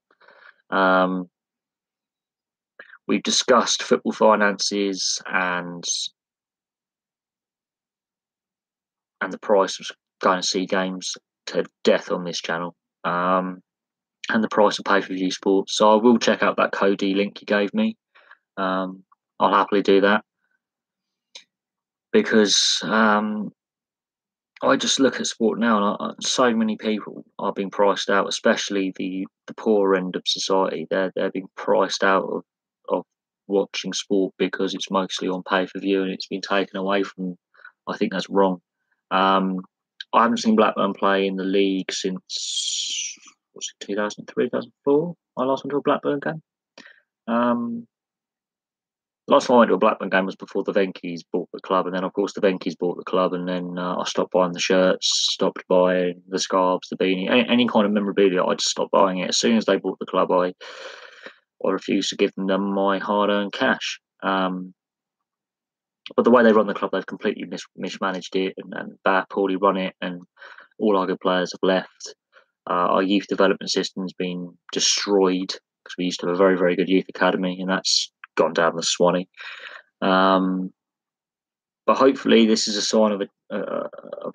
We've discussed football finances and the price of going to see games to death on this channel, and the price of pay-per-view sports. So I will check out that Cody link you gave me. I'll happily do that, because I just look at sport now, and so many people are being priced out, especially the poorer end of society. They're being priced out of watching sport because it's mostly on pay-per-view, and it's been taken away from them. I think that's wrong. I haven't seen Blackburn play in the league since 2003, 2004. I last went to a Blackburn game. Last time I went to a Blackburn game was before the Venkies bought the club, and then of course the Venkies bought the club, and then I stopped buying the shirts, stopped buying the scarves, the beanie, any kind of memorabilia. I just stopped buying it as soon as they bought the club. I refused to give them my hard-earned cash. But the way they run the club, they've completely mismanaged it and poorly run it, and all our good players have left. Our youth development system's been destroyed because we used to have a very, very good youth academy, and that's gone down the Swanee. But hopefully, this is a sign of a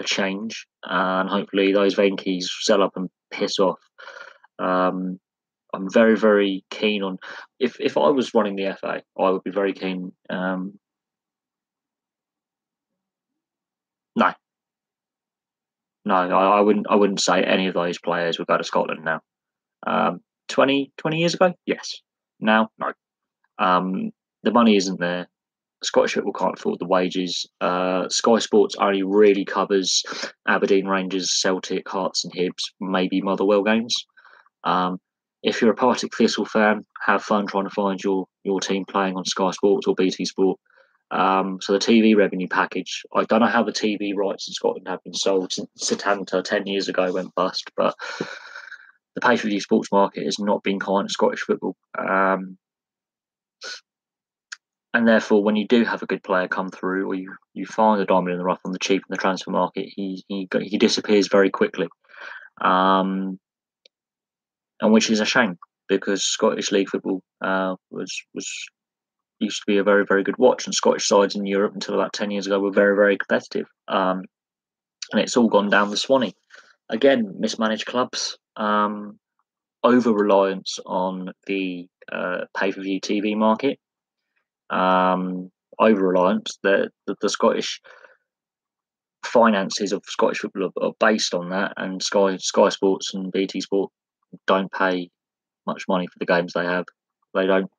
change, and hopefully those Venkies sell up and piss off. I'm very, very keen on. If I was running the FA, I would be very keen. No, no, I wouldn't. I wouldn't say any of those players would go to Scotland now. 20 years ago, yes. Now, no. The money isn't there. Scottish football can't afford the wages. Sky Sports only really covers Aberdeen, Rangers, Celtic, Hearts, and Hibs, maybe Motherwell games. If you're a Partick Thistle fan, have fun trying to find your team playing on Sky Sports or BT Sport. So the TV revenue package, I don't know how the TV rights in Scotland have been sold since Setanta 10 years ago went bust, but the pay-per-view sports market has not been kind to Scottish football. And therefore, when you do have a good player come through, or you find a diamond in the rough on the cheap in the transfer market, he disappears very quickly, and which is a shame because Scottish League football was used to be a very, very good watch, and Scottish sides in Europe until about 10 years ago were very, very competitive. And it's all gone down the Swanee. Again, mismanaged clubs, over reliance on the pay-per-view TV market, over reliance. The Scottish finances of Scottish football are based on that, and Sky Sports and BT Sport don't pay much money for the games they have. They don't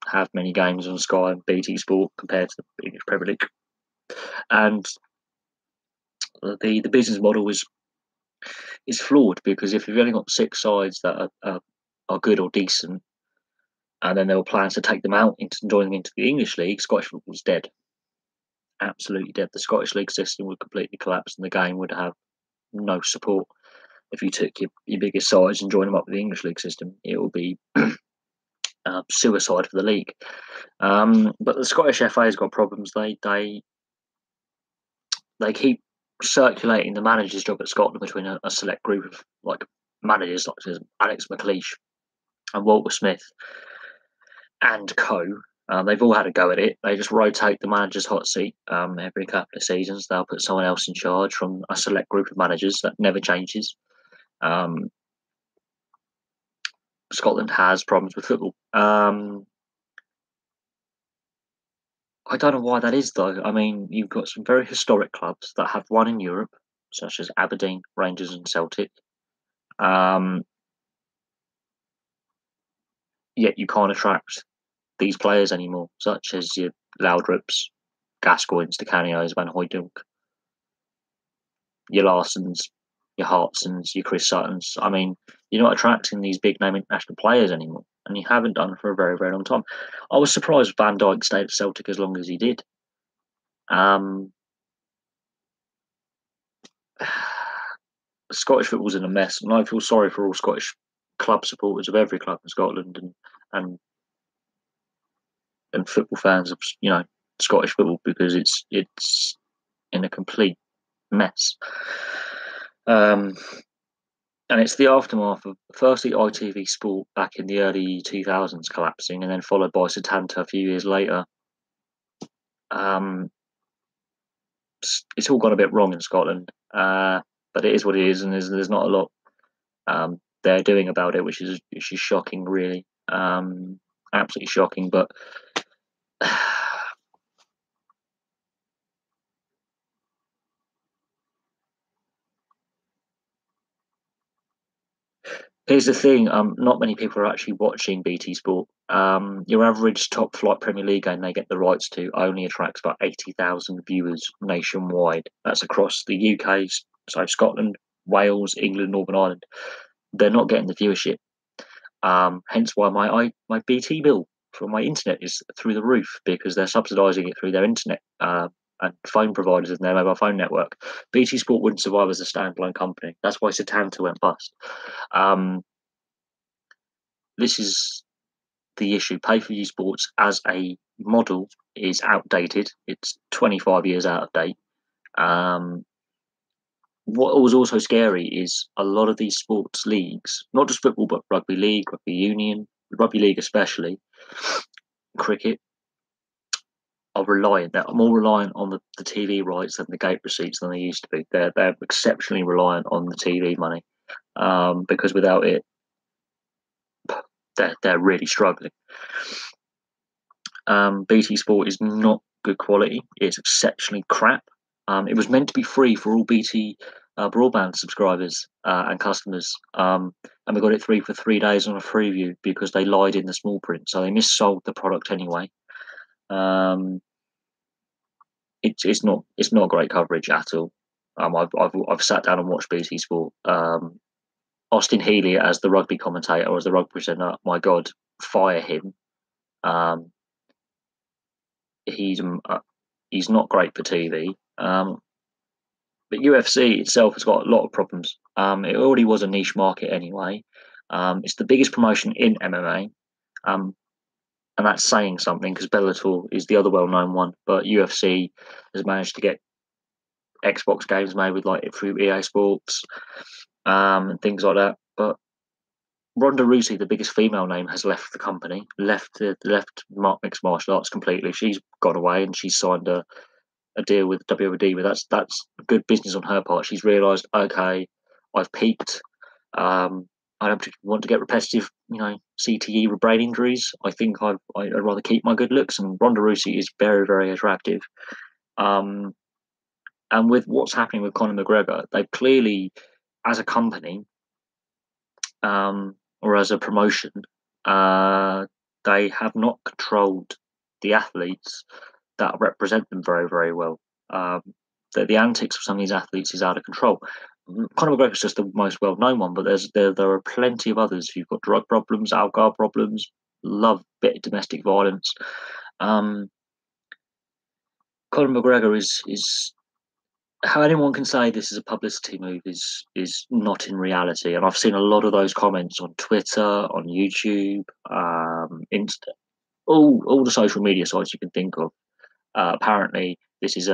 have many games on Sky and BT Sport compared to the English Premier League, and the business model is flawed because if you've only got 6 sides that are good or decent, and then there were plans to take them out into join them into the English League, Scottish football's dead. Absolutely dead. The Scottish League system would completely collapse, and the game would have no support. If you took your biggest sides and joined them up with the English League system, it would be suicide for the league. But the Scottish FA has got problems. They keep circulating the manager's job at Scotland between a select group of like managers, like Alex McLeish and Walter Smith and co. They've all had a go at it. They just rotate the manager's hot seat every couple of seasons. They'll put someone else in charge from a select group of managers that never changes. Scotland has problems with football. I don't know why that is, though. I mean, you've got some very historic clubs that have won in Europe, such as Aberdeen, Rangers, and Celtic. Yet you can't attract these players anymore, such as your Laudrups, Gascoignes, DeCanios, Van Hooijdonk, your Larsons, your Hartsons, your Chris Suttons. I mean, you're not attracting these big name international players anymore, and you haven't done for a very, very long time. I was surprised Van Dijk stayed at Celtic as long as he did. Scottish football's in a mess, and I feel sorry for all Scottish club supporters of every club in Scotland and football fans of Scottish football because it's in a complete mess. And it's the aftermath of firstly ITV Sport back in the early 2000s collapsing, and then followed by Setanta a few years later. It's all gone a bit wrong in Scotland, but it is what it is, and there's not a lot they're doing about it, which is shocking, really, absolutely shocking. But here's the thing: not many people are actually watching BT Sport. Your average top flight Premier League game they get the rights to only attracts about 80,000 viewers nationwide. That's across the UK, so Scotland, Wales, England, Northern Ireland. They're not getting the viewership. Hence why my BT bill my internet is through the roof because they're subsidising it through their internet and phone providers and their mobile phone network. BT Sport wouldn't survive as a standalone company. That's why Setanta went bust. This is the issue. Pay-per-view sports as a model is outdated. It's 25 years out of date. What was also scary is a lot of these sports leagues, not just football, but rugby league, rugby union, rugby league especially, cricket, are reliant. They're more reliant on the TV rights and the gate receipts than they used to be. They're exceptionally reliant on the TV money because without it, they're really struggling. BT Sport is not good quality. It's exceptionally crap. It was meant to be free for all BT broadband subscribers and customers, and we got it free for 3 days on a freeview because they lied in the small print. So they missold the product anyway. It's not great coverage at all. I've sat down and watched BT Sport. Austin Healy as the rugby commentator or as the rugby presenter. My God, fire him. He's not great for TV. But UFC itself has got a lot of problems. It already was a niche market anyway. It's the biggest promotion in MMA, and that's saying something because Bellator is the other well-known one. But UFC has managed to get Xbox games made with like through EA Sports and things like that. But Ronda Rousey, the biggest female name, has left the company, left mixed martial arts completely. She's gone away and she's signed a deal with WWE, but that's good business on her part. She's realised, okay, I've peaked. I don't want to get repetitive, CTE brain injuries. I think I'd rather keep my good looks. And Ronda Rousey is very, very attractive. And with what's happening with Conor McGregor, they clearly, as a company, or as a promotion, they have not controlled the athletes that represent them very, very well. The antics of some of these athletes is out of control. Conor McGregor is just the most well-known one, but there are plenty of others who've got drug problems, alcohol problems, love a bit of domestic violence. Conor McGregor is how anyone can say this is a publicity move is not in reality, and I've seen a lot of those comments on Twitter, on YouTube, Insta, all the social media sites you can think of. Apparently, this is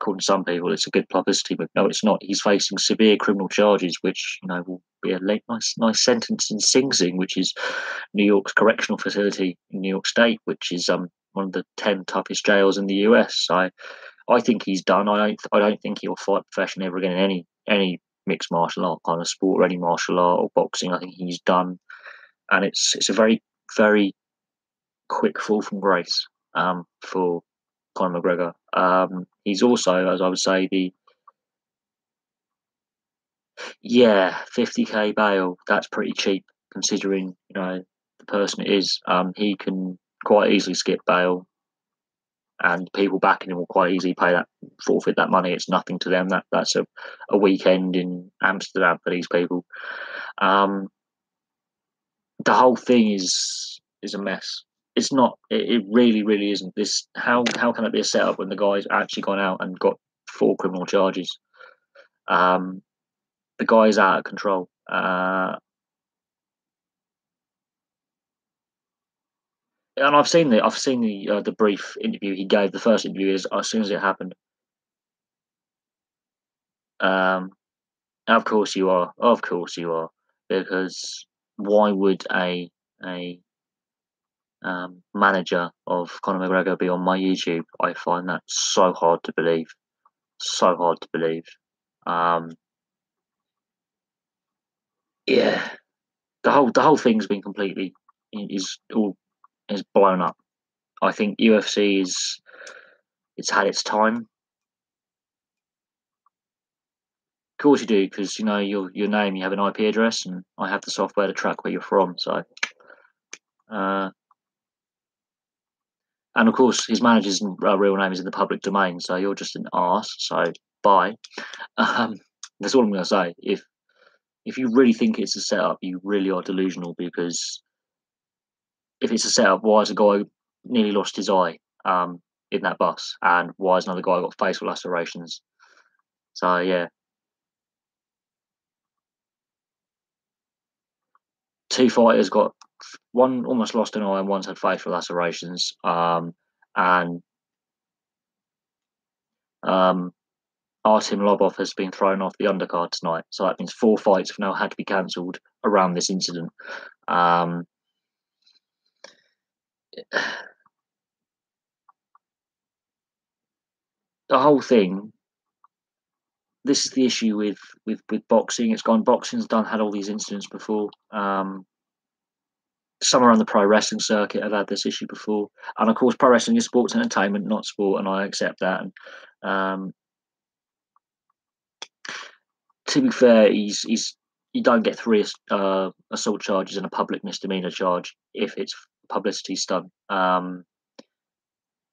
according to some people, it's a good publicity move. No, it's not. He's facing severe criminal charges, which will be a nice sentence in Sing Sing, which is New York's correctional facility in New York State, which is one of the 10 toughest jails in the US. So I think he's done. I don't think he'll fight professionally ever again in any mixed martial art kind of sport or any martial art or boxing. I think he's done, and it's a very, very quick fall from grace for Conor McGregor. He's also, as I would say, 50k bail. That's pretty cheap considering the person it is. He can quite easily skip bail, and people backing him will quite easily forfeit that money. It's nothing to them. That's a weekend in Amsterdam for these people. The whole thing is a mess. It's not. It really, really isn't. How can it be a setup when the guy's actually gone out and got 4 criminal charges? The guy's out of control. And I've seen the brief interview he gave. The first interview is as soon as it happened. Of course you are. Of course you are. Because why would a manager of Conor McGregor be on my YouTube? I find that so hard to believe. So hard to believe. Yeah, the whole thing's been completely is blown up. I think UFC it's had its time. Of course you do, because your name, you have an IP address, and I have the software to track where you're from. So, and of course his manager's real name is in the public domain. So you're just an arse. So bye. That's all I'm going to say. If you really think it's a setup, you really are delusional because if it's a setup, why has a guy nearly lost his eye in that bus, and why has another guy got facial lacerations? So yeah, two fighters got one almost lost an eye, and one's had facial lacerations. And Artem Lobov has been thrown off the undercard tonight, so that means 4 fights have now had to be cancelled around this incident. Um, the whole thing. This is the issue with boxing. It's gone. Boxing's had all these incidents before. Some around the pro wrestling circuit have had this issue before, and of course, pro wrestling is sports entertainment, not sport, and I accept that. And to be fair, he's you don't get 3 assault charges and a public misdemeanor charge if it's publicity stunt. And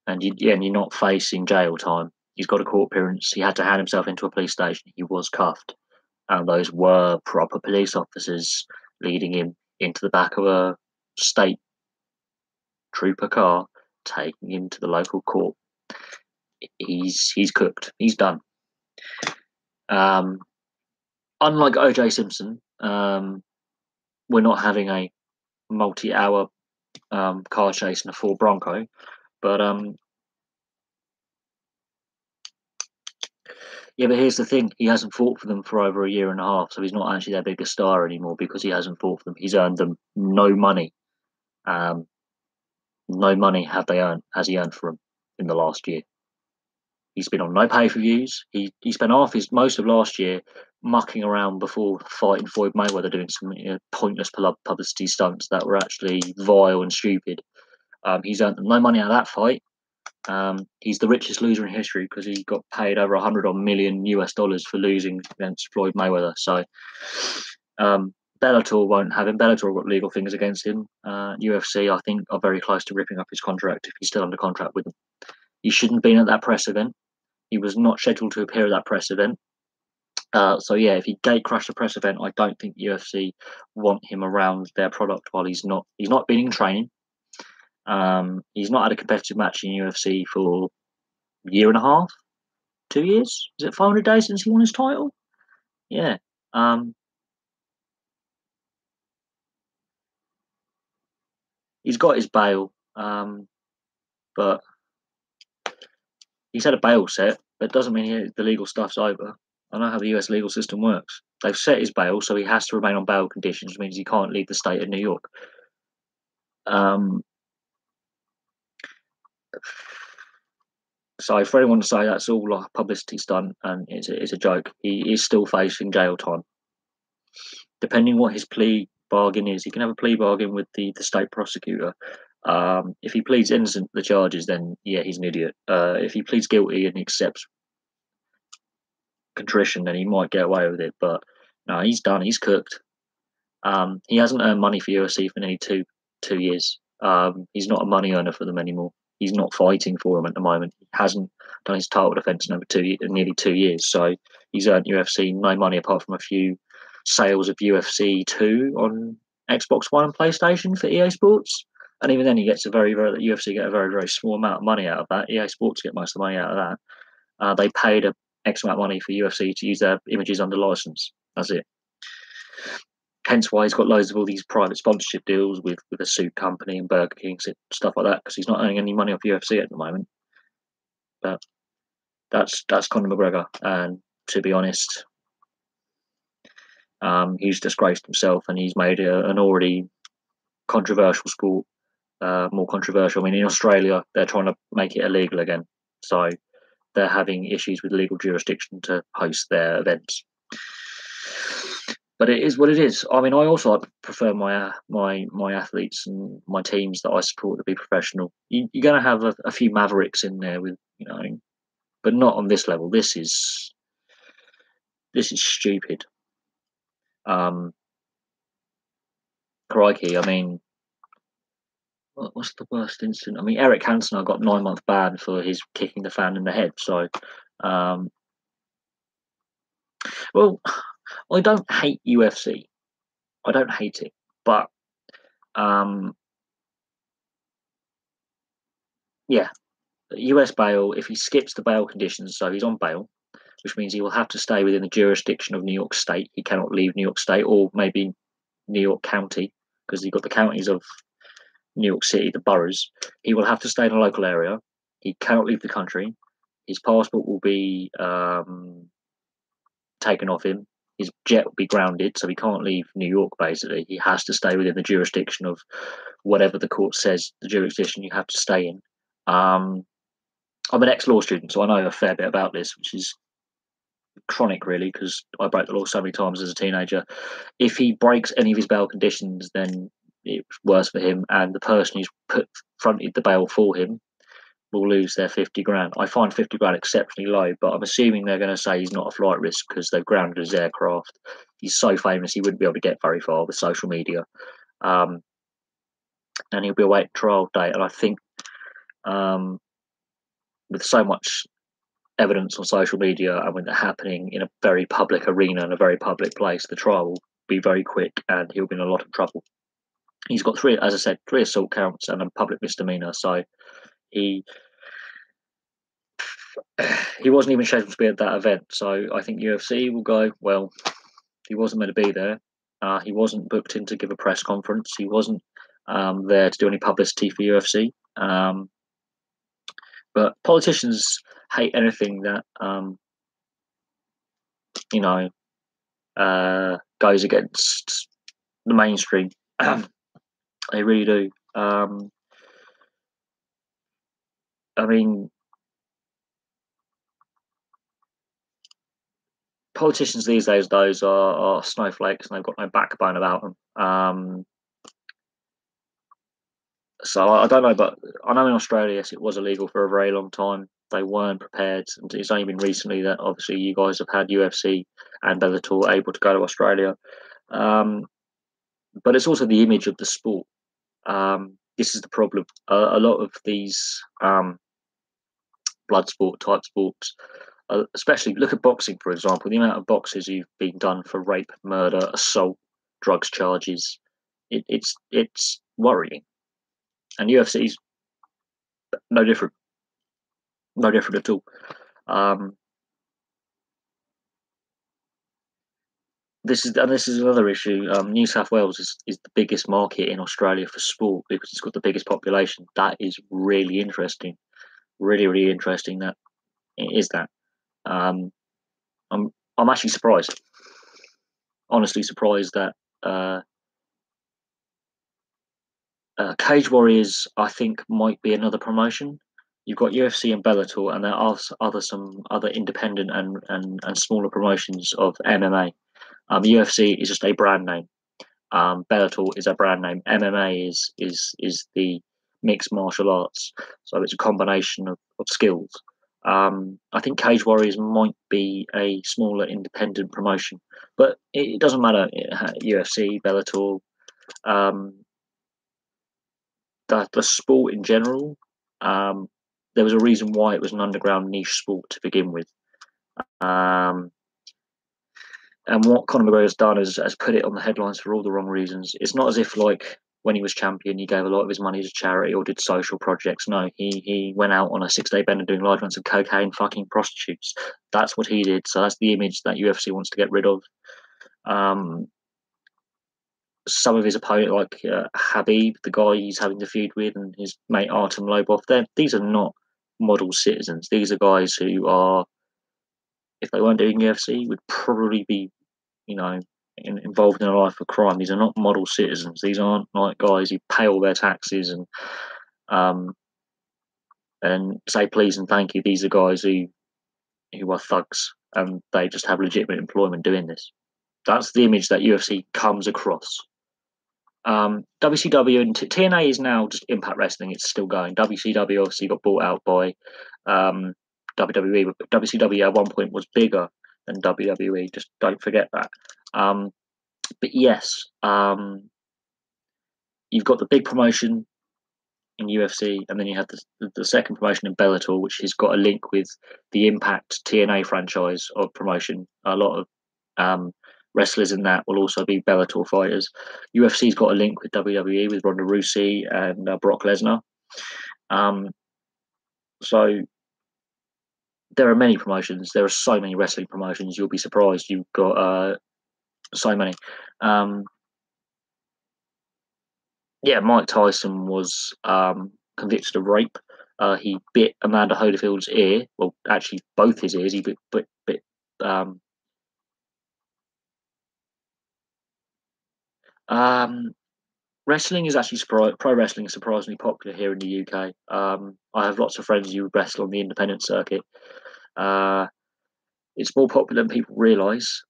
you're not facing jail time. He's got a court appearance. He had to hand himself into a police station. He was cuffed, and those were proper police officers leading him into the back of a state trooper car, taking him to the local court. He's cooked. He's done. Unlike O.J. Simpson, we're not having a multi-hour car chase in a Ford Bronco, but yeah, but here's the thing: he hasn't fought for them for over a year and a half, so he's not actually their biggest star anymore because he hasn't fought for them. He's earned them no money. No money has he earned for them in the last year. He's been on no pay-per-views. He spent most of last year mucking around before fighting Floyd Mayweather, doing some pointless publicity stunts that were actually vile and stupid. He's earned no money out of that fight. He's the richest loser in history because he got paid over 100 million US dollars for losing against Floyd Mayweather. So Bellator won't have him. Bellator have got legal things against him. UFC, I think, are very close to ripping up his contract if he's still under contract with them. He shouldn't have been at that press event. He was not scheduled to appear at that press event. So yeah, if he gatecrashed a press event, I don't think UFC want him around their product while he's not been in training. He's not had a competitive match in UFC for a year and a half, 2 years. Is it 500 days since he won his title? Yeah. He's got his bail, but he's had a bail set. That doesn't mean the legal stuff's over. I know how the US legal system works. They've set his bail, so he has to remain on bail conditions, which means he can't leave the state of New York. So for anyone to say that's all like a publicity stunt and it's a joke, he is still facing jail time. Depending what his plea bargain is, he can have a plea bargain with the state prosecutor. If he pleads innocent to the charges, then yeah, he's an idiot. If he pleads guilty and accepts contrition, then he might get away with it. But no, he's done. He's cooked. He hasn't earned money for UFC for nearly two years. He's not a money earner for them anymore. He's not fighting for them at the moment. He hasn't done his title defense in nearly 2 years. So he's earned UFC no money apart from a few sales of UFC 2 on Xbox One and PlayStation for EA Sports. And even then, he gets UFC get a very, very small amount of money out of that. EA Sports get most of the money out of that. They paid a X amount of money for UFC to use their images under license. That's it. Hence why he's got loads of all these private sponsorship deals with a suit company and Burger King, stuff like that, because he's not earning any money off UFC at the moment. But that's Conor McGregor, and to be honest, he's disgraced himself, and he's made an already controversial sport more controversial. I mean, in Australia, they're trying to make it illegal again, so they're having issues with legal jurisdiction to host their events. But it is what it is. I mean, I also prefer my athletes and my teams that I support to be professional. You're going to have a few mavericks in there with but not on this level. This is stupid. Crikey! I mean, what's the worst incident? I mean, Eric Cantona got 9-month ban for his kicking the fan in the head. So, well, I don't hate UFC. I don't hate it, but yeah, US bail. If he skips the bail conditions, so he's on bail, which means he will have to stay within the jurisdiction of New York State. He cannot leave New York State or maybe New York County because you've got the counties of New York City, the boroughs. He will have to stay in a local area. He cannot leave the country. His passport will be taken off him. His jet will be grounded, so he can't leave New York. Basically, he has to stay within the jurisdiction of whatever the court says the jurisdiction you have to stay in. I'm an ex-law student, so I know a fair bit about this, which is chronic, really, because I broke the law so many times as a teenager. If he breaks any of his bail conditions, then it's worse for him, and the person who's fronted the bail for him will lose their 50 grand. I find 50 grand exceptionally low, but I'm assuming they're going to say he's not a flight risk because they've grounded his aircraft. He's so famous, he wouldn't be able to get very far with social media. And he'll be awaiting trial date. And I think with so much evidence on social media and with it happening in a very public arena, in a very public place, the trial will be very quick and he'll be in a lot of trouble. He's got three, as I said, 3 assault counts and a public misdemeanor. So he wasn't even scheduled to be at that event. So I think UFC will go, well, he wasn't meant to be there. He wasn't booked in to give a press conference. He wasn't there to do any publicity for UFC. But politicians hate anything that goes against the mainstream. They really do. I mean, politicians these days, those are snowflakes and they've got no backbone about them. So I don't know, but I know in Australia, yes, it was illegal for a very long time. They weren't prepared, and it's only been recently that obviously you guys have had UFC and Bellator able to go to Australia. But it's also the image of the sport. This is the problem. A lot of these blood sport type sports, especially look at boxing, for example, the amount of boxers who've been done for rape, murder, assault, drugs charges, it's worrying. And UFC's no different, no different at all. This is another issue. New South Wales is the biggest market in Australia for sport because it's got the biggest population. That is really interesting, really interesting. That it is that. Um, I'm actually surprised, honestly surprised that Cage Warriors I think might be another promotion. You've got UFC and Bellator, and there are some other independent and smaller promotions of MMA. UFC is just a brand name. Bellator is a brand name. MMA is the mixed martial arts, so it's a combination of skills. I think Cage Warriors might be a smaller independent promotion, but it doesn't matter. UFC, Bellator, the sport in general. There was a reason why it was an underground niche sport to begin with. And what Conor McGregor has done is has put it on the headlines for all the wrong reasons. It's not as if like when he was champion, he gave a lot of his money to charity or did social projects. No, he went out on a 6-day bender doing large amounts of cocaine, fucking prostitutes. That's what he did. So that's the image that UFC wants to get rid of. Some of his opponent, like Habib, the guy he's having the feud with, and his mate Artem Lobov, these are not model citizens. These are guys who are, if they weren't doing UFC, would probably be, you know, involved in a life of crime. These are not model citizens. These aren't like guys who pay all their taxes and say please and thank you. These are guys who are thugs and they just have legitimate employment doing this. That's the image that UFC comes across. WCW and TNA is now just Impact Wrestling. It's still going. WCW obviously got bought out by WWE, but WCW at one point was bigger than WWE. Just don't forget that. But yes, you've got the big promotion in UFC, and then you have the second promotion in Bellator, which has got a link with the Impact TNA franchise of promotion. A lot of wrestlers in that will also be Bellator fighters. UFC's got a link with WWE with Ronda Rousey and Brock Lesnar. So there are many promotions. There are so many wrestling promotions. You'll be surprised. You've got so many. Um, yeah, Mike Tyson was convicted of rape. He bit Amanda Holyfield's ear. Well, actually, both his ears. He bit um, um, wrestling is actually pro wrestling is surprisingly popular here in the UK. I have lots of friends who wrestle on the independent circuit. Uh, it's more popular than people realise.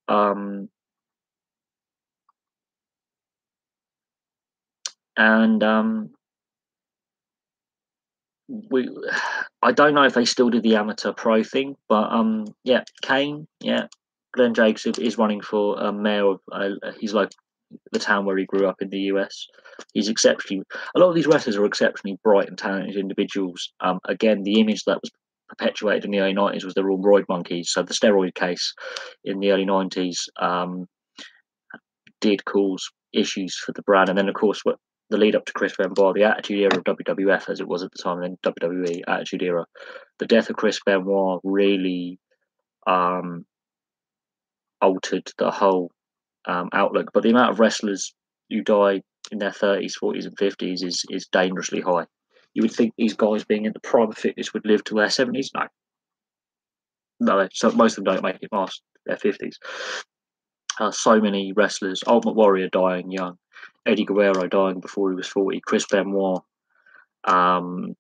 And we I don't know if they still do the amateur pro thing, but yeah, Kane, yeah, Glenn Jacobs is running for mayor of he's like the town where he grew up in the US. He's exceptionally a lot of these wrestlers are exceptionally bright and talented individuals. Again, the image that was perpetuated in the early 90s was they're all roid monkeys. So the steroid case in the early 90s did cause issues for the brand, and then of course what the lead up to Chris Benoit, the Attitude Era of WWF as it was at the time, and then WWE Attitude Era, the death of Chris Benoit really um, altered the whole outlook. But the amount of wrestlers who die in their 30s, 40s, and 50s is dangerously high. You would think these guys being in the prime of fitness would live to their 70s. No, no. So most of them don't make it past their 50s. So many wrestlers. Ultimate Warrior dying young. Eddie Guerrero dying before he was 40. Chris Benoit, um,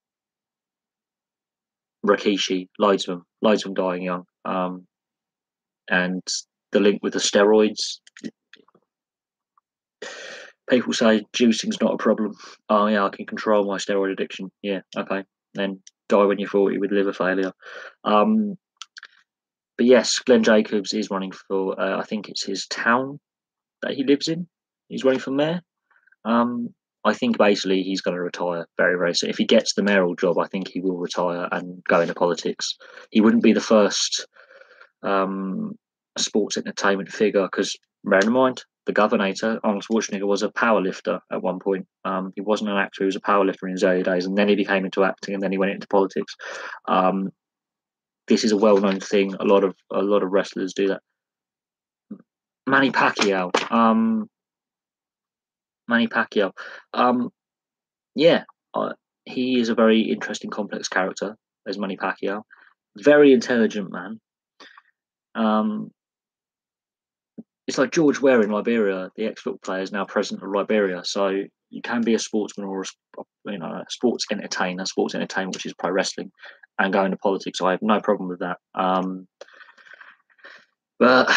Rikishi, loads of them dying young. And the link with the steroids. People say juicing's not a problem. Oh yeah, I can control my steroid addiction. Yeah, okay. Then die when you're 40 with liver failure. Um, but yes, Glenn Jacobs is running for. I think it's his town that he lives in. He's running for mayor. Um, I think basically he's going to retire very, very soon. If he gets the mayoral job, I think he will retire and go into politics. He wouldn't be the first sports entertainment figure because, bear in mind, the Governator, Arnold Schwarzenegger, was a powerlifter at one point. He wasn't an actor; he was a powerlifter in his early days, and then he became into acting, and then he went into politics. Um, this is a well-known thing. A lot of wrestlers do that. Manny Pacquiao. Manny Pacquiao. Um, yeah, he is a very interesting, complex character. As Manny Pacquiao, very intelligent man. Um, it's like George Ware in Liberia. The ex-football player is now president of Liberia. So you can be a sportsman or a sports entertainment, which is pro wrestling, and go into politics. I have no problem with that. But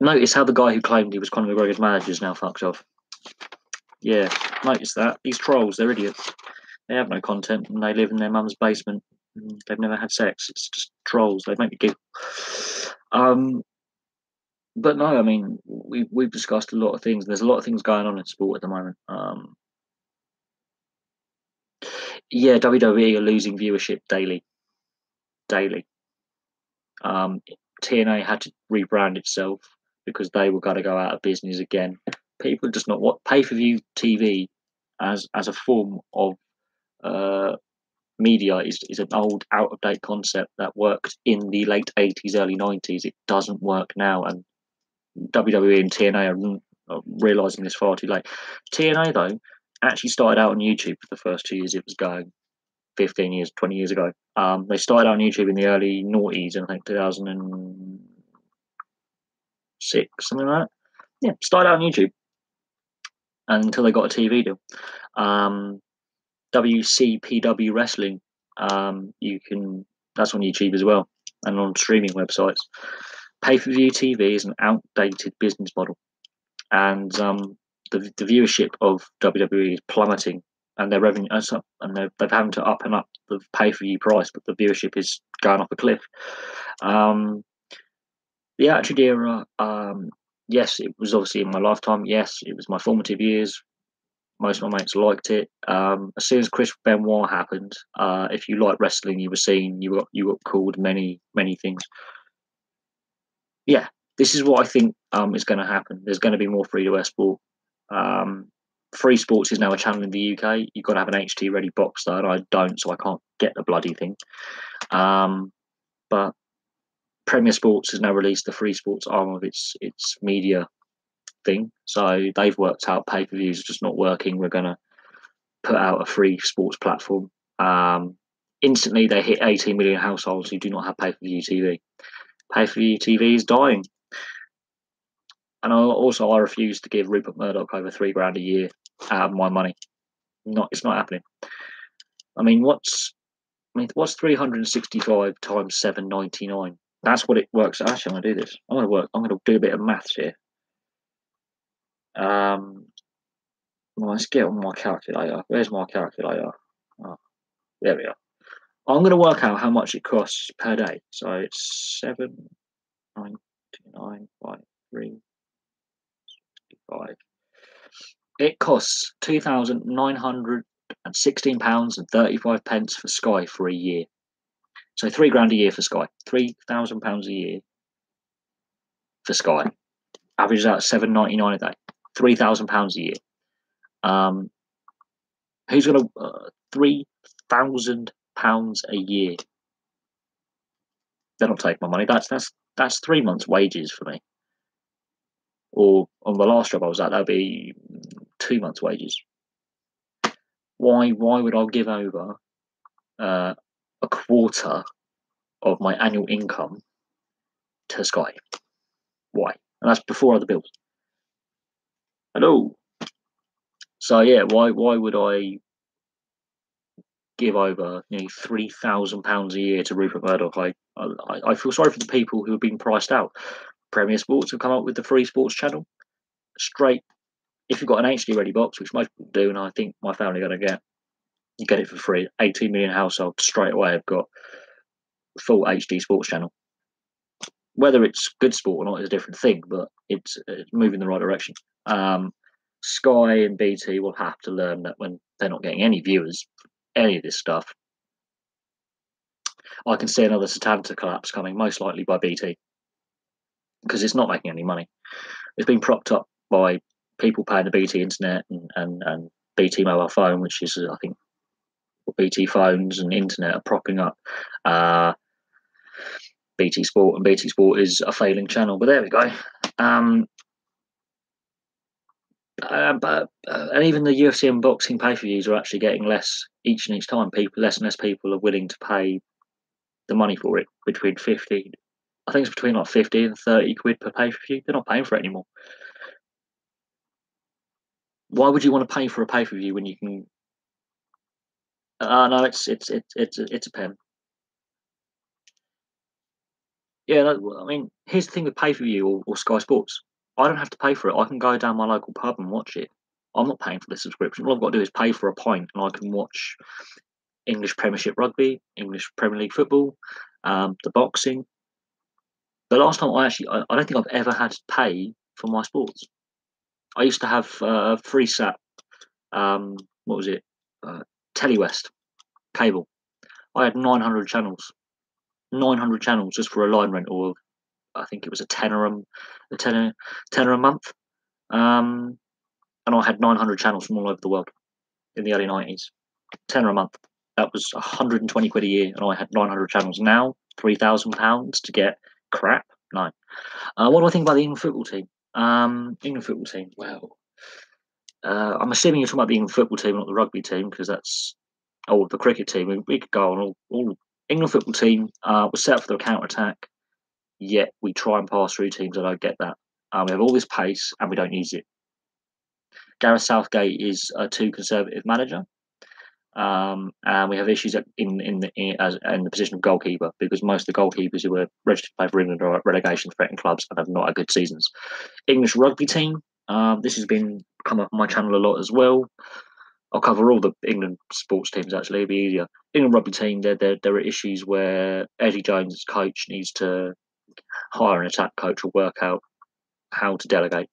notice how the guy who claimed he was Conor McGregor's manager is now fucked off. Yeah, notice that these trolls, they're idiots. They have no content and they live in their mum's basement. They've never had sex. It's just trolls. They make me giggle. But no, I mean we've discussed a lot of things. There's a lot of things going on in sport at the moment. Yeah, WWE are losing viewership daily, daily. Um, TNA had to rebrand itself because they were going to go out of business again. People just not what pay-per-view TV as a form of uh, media is an old, out of date concept that worked in the late 80s, early 90s. It doesn't work now, and WWE and TNA are realizing this far too late. TNA though actually started out on YouTube for the first 2 years it was going. 15 years, 20 years ago. They started out on YouTube in the early noughties, in I think 2006, something like that. Yeah, started out on YouTube until they got a TV deal. WCPW Wrestling, you can that's on YouTube as well and on streaming websites. Pay-per-view TV is an outdated business model, and the viewership of WWE is plummeting, and their revenue and they're having to up and up the pay-per-view price, but the viewership is going off a cliff. Um, the Attitude Era, yes, it was obviously in my lifetime. Yes, it was my formative years. Most of my mates liked it. As soon as Chris Benoit happened, if you liked wrestling, you were seen. You got called many things. Yeah, this is what I think is going to happen. There's going to be more free to air sport. Um, Free Sports is now a channel in the UK. You've got to have an HT ready box though, and I don't, so I can't get the bloody thing. But Premier Sports has now released the Free Sports arm of its media thing. So they've worked out pay-per-views are just not working. We're going to put out a free sports platform. Instantly, they hit 18 million households who do not have pay-per-view TV. Pay-per-view TV is dying. And I refuse to give Rupert Murdoch over £3 a year out of my money. It's not happening. I mean, what's 365 times 799? That's what it works. Actually, I'm gonna do this. I'm gonna do a bit of maths here. Well, let's get on my calculator. Where's my calculator? Oh, there we are. I'm gonna work out how much it costs per day. So it's 799 by 365. It costs £2,916.35 for Sky for a year. So £3 a year for Sky. £3,000 a year for Sky. Averages out £7.99 a day. £3,000 a year. Who's got £3,000 a year? They're not taking my money. That's 3 months' wages for me. Or on the last job I was at, that'd be 2 months' wages. Why would I give over a quarter of my annual income to Sky? Why? And that's before other bills. Hello. So yeah, why would I give over nearly £3,000 a year to Rupert Murdoch? I feel sorry for the people who are being priced out. Premier Sports have come up with the Free Sports channel. Straight, if you've got an HD ready box, which most people do, and I think my family are going to get, you get it for free. 18 million households straight away have got full HD sports channel. Whether it's good sport or not is a different thing, but it's moving in the right direction. Sky and BT will have to learn that when they're not getting any viewers, any of this stuff, I can see another Satanta collapse coming, most likely by BT, because it's not making any money. It's been propped up by people paying the BT internet and BT mobile phone, which is, I think, BT phones and internet are propping up BT Sport, and BT Sport is a failing channel. But there we go. And even the UFC and boxing pay-per-views are actually getting less each and each time. Less and less people are willing to pay the money for it. I think it's between like 50 and 30 quid per pay-per-view. They're not paying for it anymore. Why would you want to pay for a pay-per-view when you can? No, it's a pen. Yeah, I mean, here's the thing with pay-per-view or Sky Sports. I don't have to pay for it. I can go down my local pub and watch it. I'm not paying for the subscription. All I've got to do is pay for a pint, and I can watch English Premiership rugby, English Premier League football, the boxing. The last time I don't think I've ever had to pay for my sports. I used to have free sat. What was it? Telewest cable. I had 900 channels. 900 channels just for a line rental of, I think it was a tenner a month. And I had 900 channels from all over the world in the early 90s. Tenner a month. That was 120 quid a year, and I had 900 channels. Now, £3,000 to get crap? No. What do I think about the England football team? England football team. Well, I'm assuming you're talking about the England football team, not the rugby team, because that's the cricket team. We could go on all. England football team was set up for the counter attack. Yet we try and pass through teams. I don't get that. We have all this pace and we don't use it. Gareth Southgate is a too conservative manager, and we have issues in the position of goalkeeper, because most of the goalkeepers who were registered to play for England are at relegation threatening clubs and have not had good seasons. English rugby team. This has been come up on my channel a lot as well. I'll cover all the England sports teams actually. It'll be easier. England rugby team. There are issues where Eddie Jones' coach needs to hire an attack coach or work out how to delegate.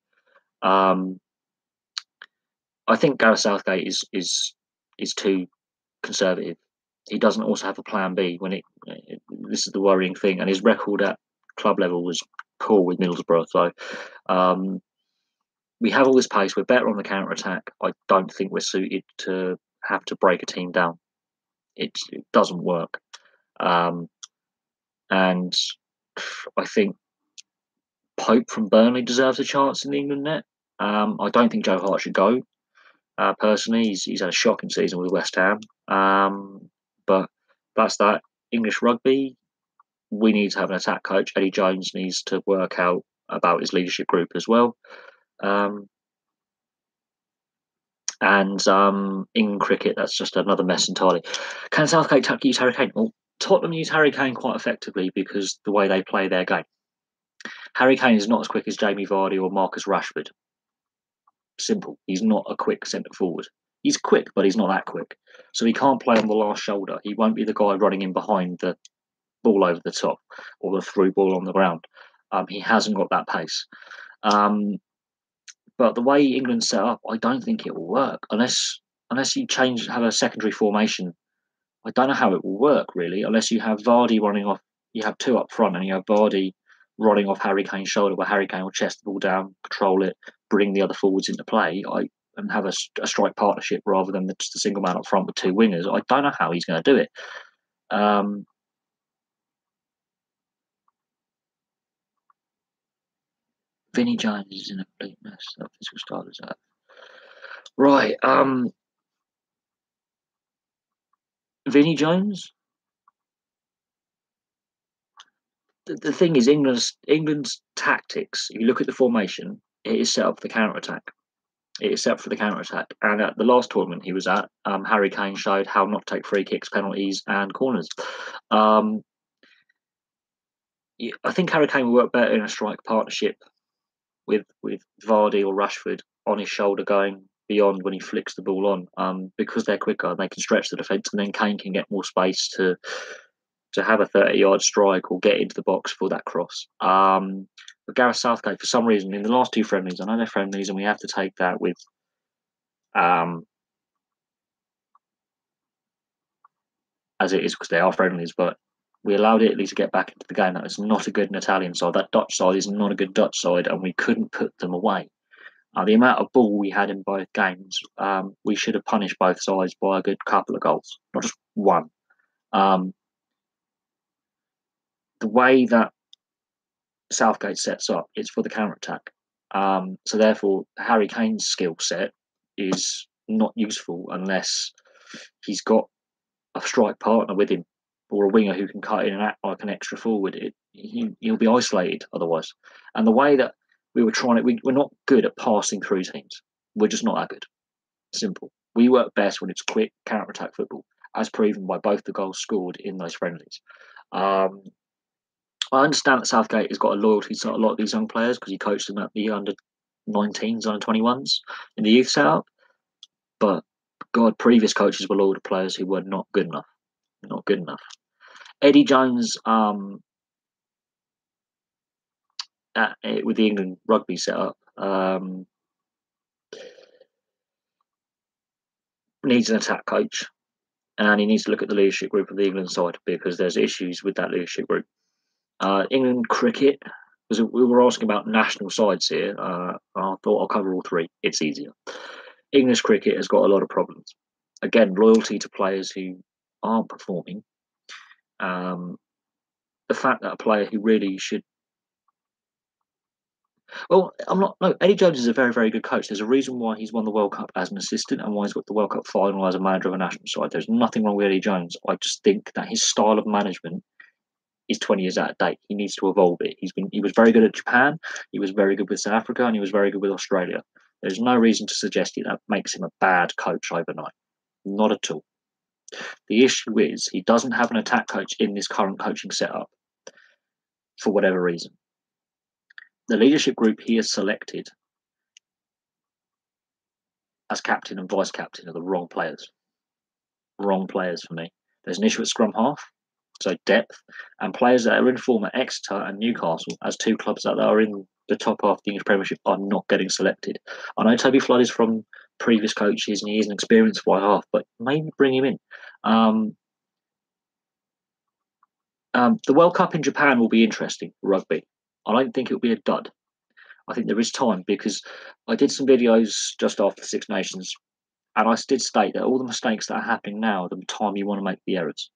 I think Gareth Southgate is too conservative. He doesn't also have a plan B this is the worrying thing, and his record at club level was poor with Middlesbrough. So we have all this pace. We're better on the counter attack. I don't think we're suited to have to break a team down. It doesn't work. And I think Pope from Burnley deserves a chance in the England net. I don't think Joe Hart should go. Personally, he's had a shocking season with West Ham. But that's that. English rugby, we need to have an attack coach. Eddie Jones needs to work out about his leadership group as well. And in cricket, that's just another mess entirely. Can Southgate use Harry Kane? Well, Tottenham use Harry Kane quite effectively because the way they play their game. Harry Kane is not as quick as Jamie Vardy or Marcus Rashford. Simple. He's not a quick centre forward. He's quick, but he's not that quick. So he can't play on the last shoulder. He won't be the guy running in behind the ball over the top or the through ball on the ground. He hasn't got that pace. But the way England's set up, I don't think it will work unless you have a secondary formation. I don't know how it will work really, unless you have Vardy running off. You have two up front, and you have Vardy running off Harry Kane's shoulder, where Harry Kane will chest the ball down, control it, bring the other forwards into play, and have a strike partnership rather than just a single man up front with two wingers. I don't know how he's going to do it. Vinnie Jones is in a complete mess. That physical style is that. Right. Vinnie Jones. The thing is, England's tactics. If you look at the formation, it is set up for the counter attack. It is set up for the counter attack. And at the last tournament he was at, Harry Kane showed how not to take free kicks, penalties, and corners. I think Harry Kane will work better in a strike partnership with Vardy or Rashford on his shoulder going beyond when he flicks the ball on, because they're quicker and they can stretch the defence, and then Kane can get more space to have a 30-yard strike or get into the box for that cross. But Gareth Southgate, for some reason, in the last two friendlies, I know they're friendlies, and we have to take that with as it is because they are friendlies, but we allowed Italy to get back into the game. That is not a good Italian side. That Dutch side is not a good Dutch side, and we couldn't put them away. The amount of ball we had in both games, we should have punished both sides by a good couple of goals, not just one. The way that Southgate sets up, it's for the counter attack. So therefore, Harry Kane's skill set is not useful unless he's got a strike partner with him or a winger who can cut in and act like an extra forward. He'll be isolated otherwise. And the way that we were trying it, we're not good at passing through teams. We're just not that good. Simple. We work best when it's quick counter attack football, as proven by both the goals scored in those friendlies. I understand that Southgate has got a loyalty to a lot of these young players because he coached them at the under-19s, under-21s in the youth setup. But God, previous coaches were loyal to players who were not good enough. Not good enough. Eddie Jones, with the England rugby setup, needs an attack coach, and he needs to look at the leadership group of the England side because there's issues with that leadership group. England cricket, because we were asking about national sides here. I thought I'll cover all three. It's easier. English cricket has got a lot of problems. Again, loyalty to players who aren't performing. The fact that a player who really should. Well, I'm not. No, Eddie Jones is a very, very good coach. There's a reason why he's won the World Cup as an assistant and why he's got the World Cup final as a manager of a national side. There's nothing wrong with Eddie Jones. I just think that his style of management is 20 years out of date. He needs to evolve it. He was very good at Japan, he was very good with South Africa, and he was very good with Australia. There's no reason to suggest that makes him a bad coach overnight. Not at all. The issue is he doesn't have an attack coach in this current coaching setup for whatever reason. The leadership group he has selected as captain and vice captain are the wrong players. Wrong players for me. There's an issue at scrum half. So depth, and players that are in form at Exeter and Newcastle as two clubs that are in the top half of the English Premiership are not getting selected. I know Toby Flood is from previous coaches and he is an experienced white half, but maybe bring him in. The World Cup in Japan will be interesting, rugby. I don't think it will be a dud. I think there is time because I did some videos just after the Six Nations, and I did state that all the mistakes that are happening now are the time you want to make the errors.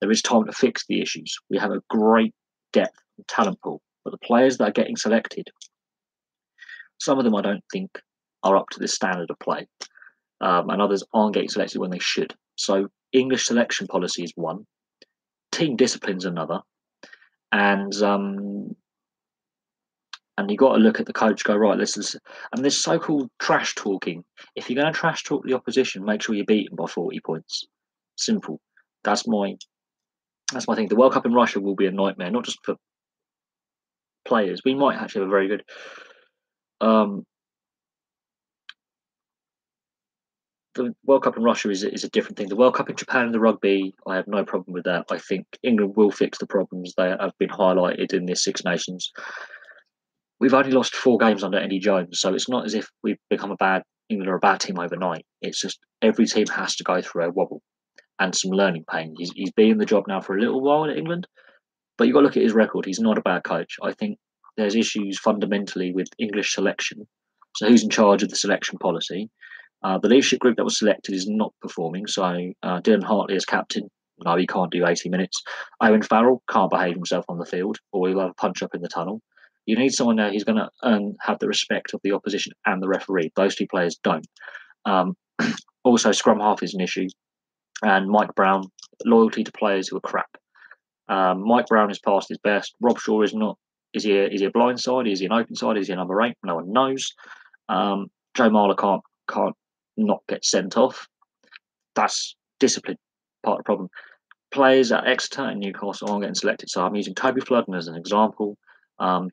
There is time to fix the issues. We have a great depth and talent pool, but the players that are getting selected, some of them I don't think are up to this standard of play, and others aren't getting selected when they should. So English selection policy is one, team discipline's another, and you got to look at the coach. Go right. This is and this so-called trash talking. If you're going to trash talk the opposition, make sure you beat them by 40 points. Simple. That's my thing. The World Cup in Russia will be a nightmare, not just for players. We might actually have a very good. The World Cup in Russia is a different thing. The World Cup in Japan and the rugby, I have no problem with that. I think England will fix the problems that have been highlighted in this Six Nations. We've only lost 4 games under Eddie Jones, so it's not as if we've become England are a bad team overnight. It's just every team has to go through a wobble and some learning pain. He's been in the job now for a little while at England, but you've got to look at his record. He's not a bad coach. I think there's issues fundamentally with English selection. So who's in charge of the selection policy? The leadership group that was selected is not performing. So Dylan Hartley as captain, no, he can't do 80 minutes. Owen Farrell can't behave himself on the field, or he'll have a punch up in the tunnel. You need someone there who's going to have the respect of the opposition and the referee. Those two players don't. Also, scrum half is an issue, and Mike Brown, loyalty to players who are crap. Mike Brown is past his best. Rob Shaw is not. Is he a blind side? Is he an open side? Is he a number 8? No one knows. Joe Marler can't not get sent off. That's discipline, part of the problem. Players at Exeter and Newcastle aren't getting selected. So I'm using Toby Floodden as an example.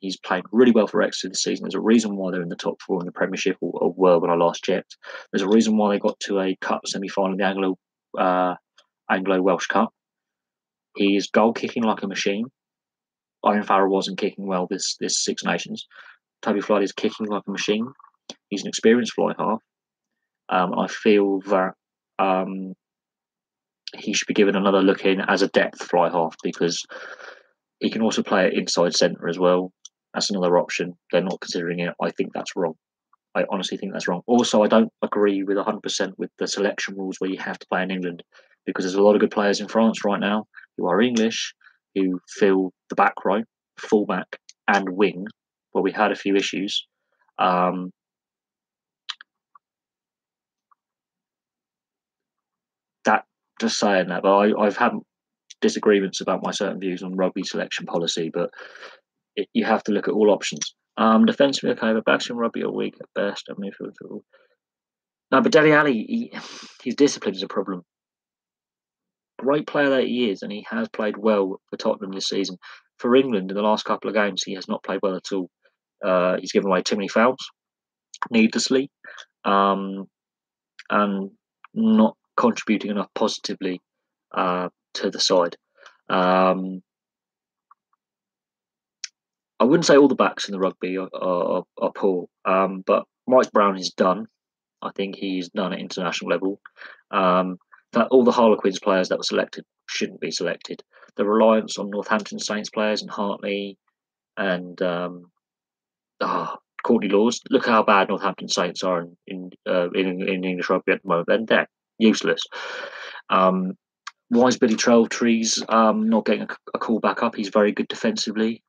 He's played really well for Exeter this season. There's a reason why they're in the top 4 in the Premiership, or were when I last checked. There's a reason why they got to a cup semi-final in the Anglo-Welsh Cup. He's goal kicking like a machine. Owen Farrell wasn't kicking well this Six Nations. Toby Flood is kicking like a machine. He's an experienced fly half. I feel that he should be given another look in as a depth fly half because he can also play at inside centre as well. That's another option. They're not considering it. I think that's wrong. I honestly think that's wrong. Also, I don't agree with 100% with the selection rules where you have to play in England because there's a lot of good players in France right now who are English, who fill the back row, fullback, and wing, where we had a few issues. That just saying that, but I've had disagreements about my certain views on rugby selection policy, but you have to look at all options. Defensively, okay, but backs in rugby are weak at best. I mean, no, but Dele Alli, his discipline is a problem. Great player that he is, and he has played well for Tottenham this season. For England, in the last couple of games, he has not played well at all. He's given away too many fouls, needlessly, and not contributing enough positively to the side. I wouldn't say all the backs in the rugby are poor, but Mike Brown is done. I think he's done at international level. That all the Harlequins players that were selected shouldn't be selected. The reliance on Northampton Saints players and Hartley and Courtney Laws. Look how bad Northampton Saints are in English rugby at the moment. They're useless. Why is Billy Trees not getting a call back up? He's very good defensively.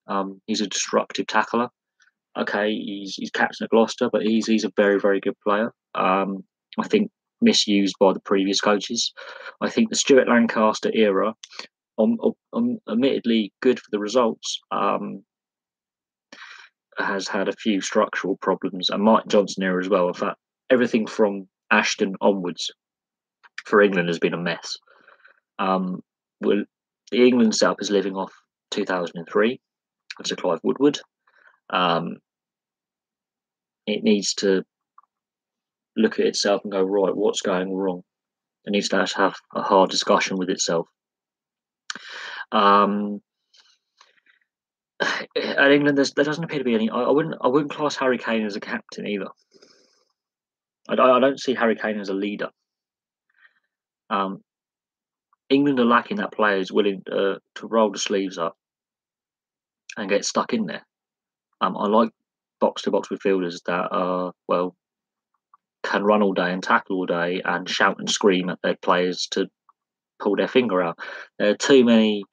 He's a destructive tackler. Okay, he's captain of Gloucester, but he's a very, very good player. I think misused by the previous coaches. I think the Stuart Lancaster era, admittedly good for the results, has had a few structural problems, and Mark Johnson era as well. In fact, everything from Ashton onwards for England has been a mess. The England setup is living off 2003 of Sir Clive Woodward. It needs to look at itself and go, right, what's going wrong? It needs to have a hard discussion with itself. At England, there doesn't appear to be any. I wouldn't class Harry Kane as a captain either. I don't see Harry Kane as a leader. England are lacking that player who's willing to roll the sleeves up and get stuck in there. I like box-to-box midfielders that are, well, can run all day and tackle all day and shout and scream at their players to pull their finger out. There are too many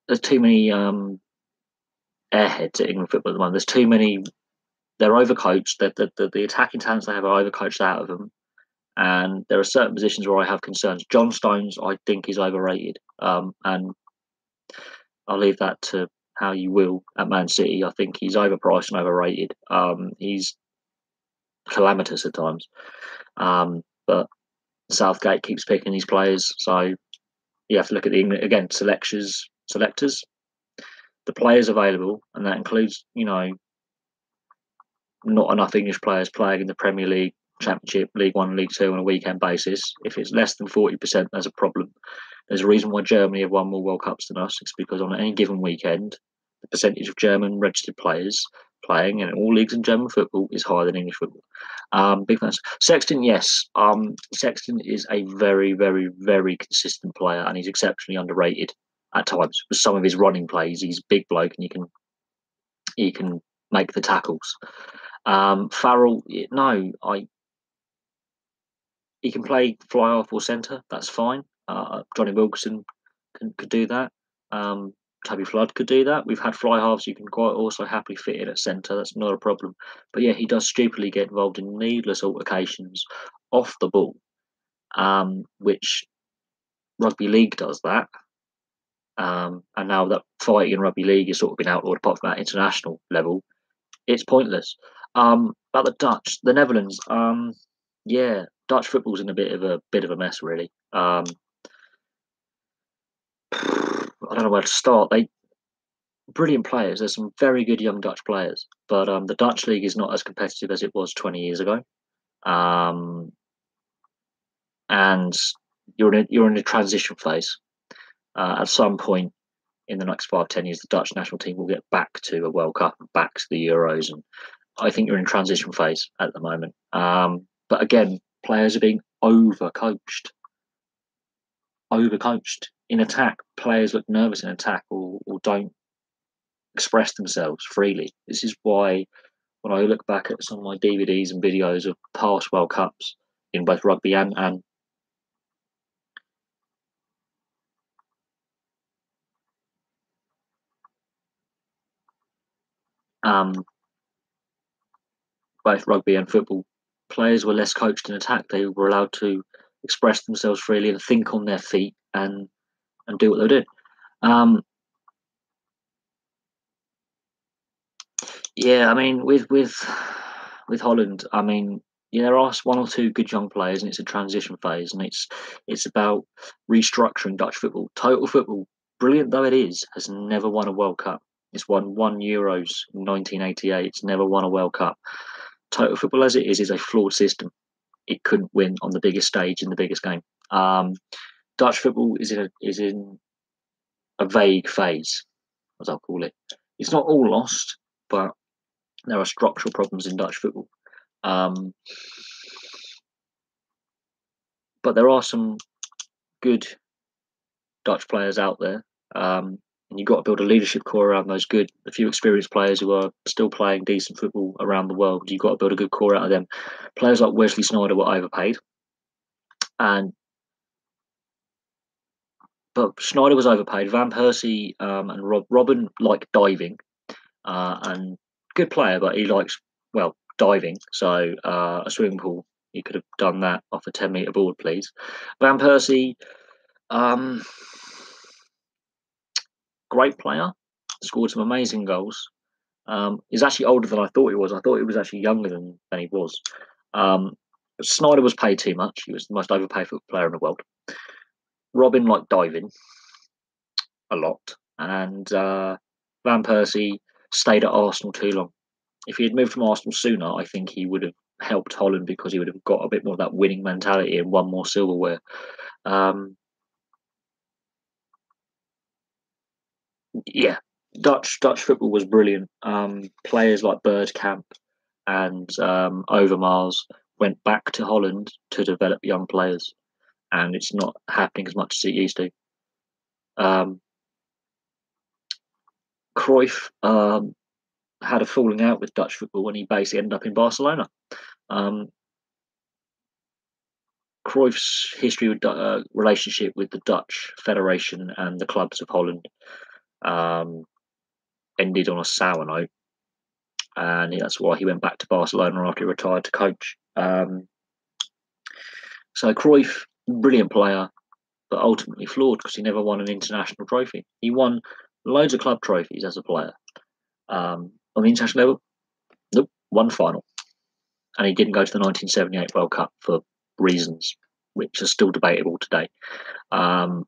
there's too many airheads at England football at the moment. There's too many. They're overcoached. The attacking talents they have are overcoached out of them. And there are certain positions where I have concerns. John Stones, I think, is overrated. And I'll leave that to how you will at Man City. I think he's overpriced and overrated. He's calamitous at times. But Southgate keeps picking these players. So you have to look at the England, again, selectors, the players available. And that includes, not enough English players playing in the Premier League, Championship, League One, League Two on a weekend basis. If it's less than 40%, there's a problem. There's a reason why Germany have won more World Cups than us. It's because on any given weekend, the percentage of German registered players playing in all leagues in German football is higher than English football. Big fans. Sexton, yes. Sexton is a very, very, very consistent player, and he's exceptionally underrated at times. With some of his running plays, he's a big bloke, and he can make the tackles. Farrell, no, he can play fly half or centre. That's fine. Johnny Wilkinson could do that. Tabby Flood could do that. We've had fly halves you can quite also happily fit in at centre. That's not a problem. But yeah, he does stupidly get involved in needless altercations off the ball, which rugby league does that. And now that fighting in rugby league is sort of been outlawed, apart from that international level, it's pointless. About the Dutch, the Netherlands, yeah, Dutch football's in a bit of a mess, really. I don't know where to start. Brilliant players. There's some very good young Dutch players, but the Dutch league is not as competitive as it was 20 years ago. And you're in a transition phase. At some point in the next 5-10 years, the Dutch national team will get back to a World Cup, back to the Euros, and I think you're in a transition phase at the moment. But again, players are being overcoached. In attack, players look nervous in attack or don't express themselves freely. This is why when I look back at some of my DVDs and videos of past World Cups in both rugby and both rugby and football, players were less coached in attack. They were allowed to express themselves freely and think on their feet and do what they did. Yeah, I mean, with Holland, I mean, yeah, there are one or two good young players, and it's a transition phase, and it's about restructuring Dutch football. Total football, brilliant though it is, has never won a World Cup. It's won one Euros in 1988. It's never won a World Cup. Total football, as it is a flawed system. It couldn't win on the biggest stage in the biggest game. Dutch football is in a vague phase, as I'll call it. It's not all lost, but there are structural problems in Dutch football. But there are some good Dutch players out there. And you've got to build a leadership core around those a few experienced players who are still playing decent football around the world. You've got to build a good core out of them. Players like Wesley Sneijder were overpaid. But Sneijder was overpaid. Van Persie and Robben like diving. And good player, but he likes, diving. So a swimming pool, he could have done that off a 10-metre board, please. Van Persie, great player, scored some amazing goals. He's actually older than I thought he was. I thought he was actually younger than he was. Sneijder was paid too much. He was the most overpaid football player in the world. Robben liked diving a lot. And Van Persie stayed at Arsenal too long. If he had moved from Arsenal sooner, I think he would have helped Holland because he would have got a bit more of that winning mentality and won more silverware. Yeah, Dutch football was brilliant. Players like Bergkamp and Overmars went back to Holland to develop young players, and it's not happening as much as it used to. Cruyff had a falling out with Dutch football when he basically ended up in Barcelona. Um, Cruyff's history with relationship with the Dutch Federation and the clubs of Holland ended on a sour note, and that's why he went back to Barcelona after he retired to coach. So Cruyff, brilliant player, but ultimately flawed because he never won an international trophy. He won loads of club trophies as a player. On the international level, nope, one final. And he didn't go to the 1978 World Cup for reasons which are still debatable today. And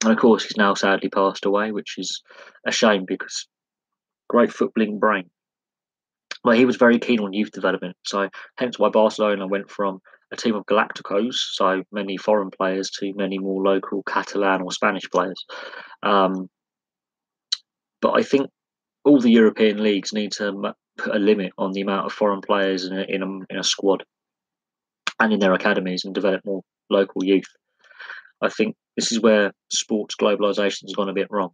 of course, he's now sadly passed away, which is a shame because great footballing brain. Well, he was very keen on youth development, so hence why Barcelona went from a team of Galacticos, so many foreign players, to many more local Catalan or Spanish players. But I think all the European leagues need to put a limit on the amount of foreign players in a squad and in their academies and develop more local youth. I think this is where sports globalisation has gone a bit wrong,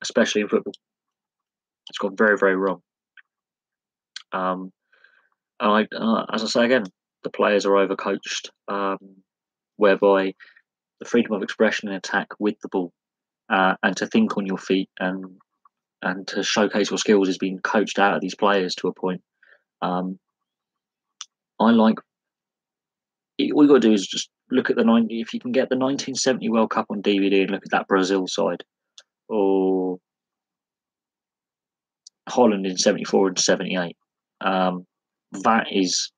especially in football. It's gone very, very wrong. And as I say again, the players are overcoached, whereby the freedom of expression and attack with the ball and to think on your feet and to showcase your skills is being coached out of these players to a point. I like. All you got to do is just look at if you can get the 1970 World Cup on DVD and look at that Brazil side, or Holland in 74 and 78. That is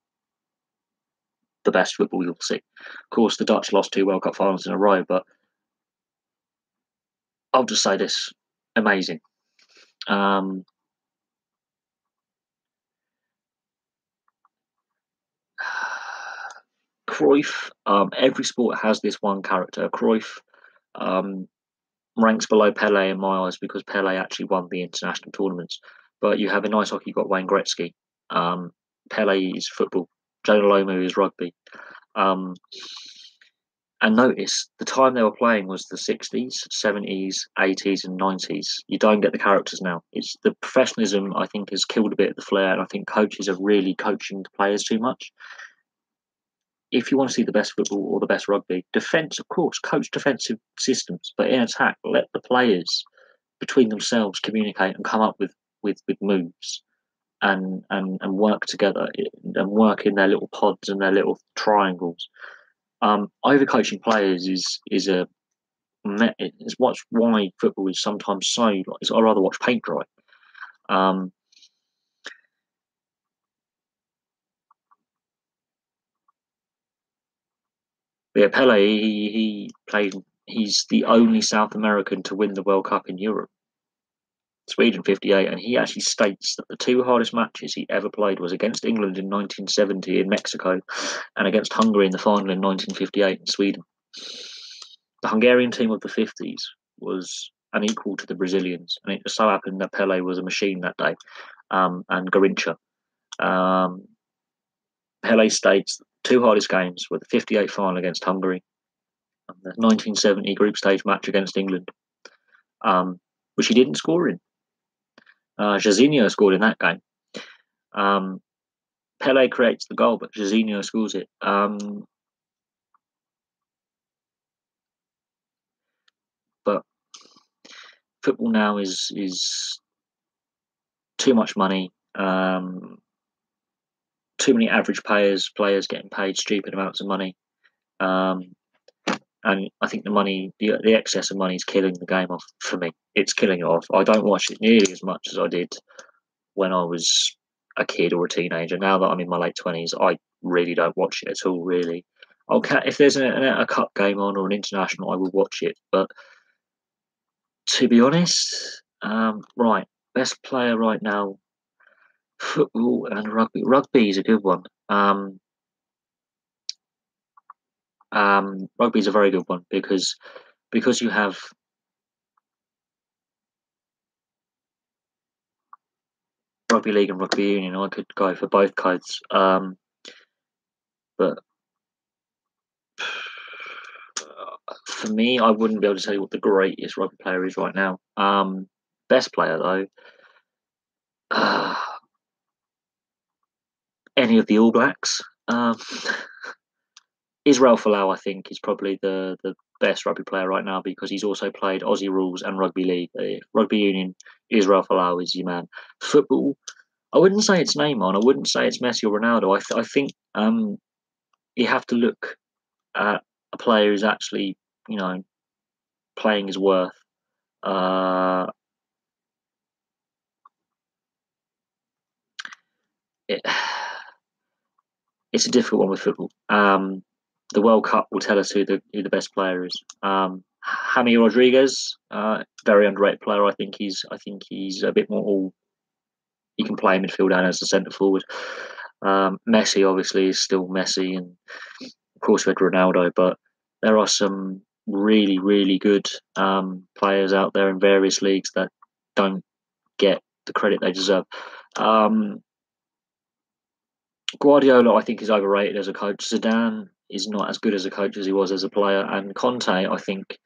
the best football you'll see. Of course, the Dutch lost 2 World Cup finals in a row, but I'll just say this: amazing. Cruyff. Every sport has this one character. Cruyff ranks below Pele in my eyes because Pele actually won the international tournaments. But you have in ice hockey, you've got Wayne Gretzky. Pele is football. Jonah Lomu is rugby. And notice the time they were playing was the 60s, 70s, 80s, and 90s. You don't get the characters now. It's the professionalism, I think, has killed a bit of the flair. And I think coaches are really coaching the players too much. If you want to see the best football or the best rugby, defence, of course, coach defensive systems, but in attack, let the players between themselves communicate and come up with moves and work together and work in their little pods and their little triangles. Overcoaching players is what's why football is sometimes so. I'd rather watch paint dry. Yeah, Pele, he played. He's the only South American to win the World Cup in Europe. Sweden 58, and he actually states that the 2 hardest matches he ever played was against England in 1970 in Mexico and against Hungary in the final in 1958 in Sweden. The Hungarian team of the 50s was unequal to the Brazilians, and it just so happened that Pele was a machine that day, and Garincha. Pele states the 2 hardest games were the 58 final against Hungary and the 1970 group stage match against England, which he didn't score in. Jairzinho scored in that game. Pele creates the goal, but Jairzinho scores it. But football now is too much money. Too many average players getting paid stupid amounts of money. And I think the excess of money is killing the game off for me. It's killing it off. I don't watch it nearly as much as I did when I was a kid or a teenager. Now that I'm in my late 20s, I really don't watch it at all, really. If there's a cup game on or an international, I will watch it. But to be honest, right, best player right now, football and rugby. Rugby is a good one. Rugby is a very good one because you have rugby league and rugby union. I could go for both codes, but For me, I wouldn't be able to tell you what the greatest rugby player is right now. Best player though, uh, any of the All Blacks. Israel Folau, I think, is probably the best rugby player right now because he's also played Aussie rules and rugby league. Rugby union, Israel Folau is your man. Football, I wouldn't say it's Neymar. I wouldn't say it's Messi or Ronaldo. I think you have to look at a player who's actually, you know, playing his worth. Uh, it, it's a difficult one with football. The World Cup will tell us who the best player is. Jaime Rodriguez, very underrated player. I think he's a bit more all. He can play midfield and as a centre forward. Messi obviously is still Messi, and of course we had Ronaldo, but there are some really good players out there in various leagues that don't get the credit they deserve. Um, Guardiola, I think, is overrated as a coach. Zidane is not as good as a coach as he was as a player, and Conte, I think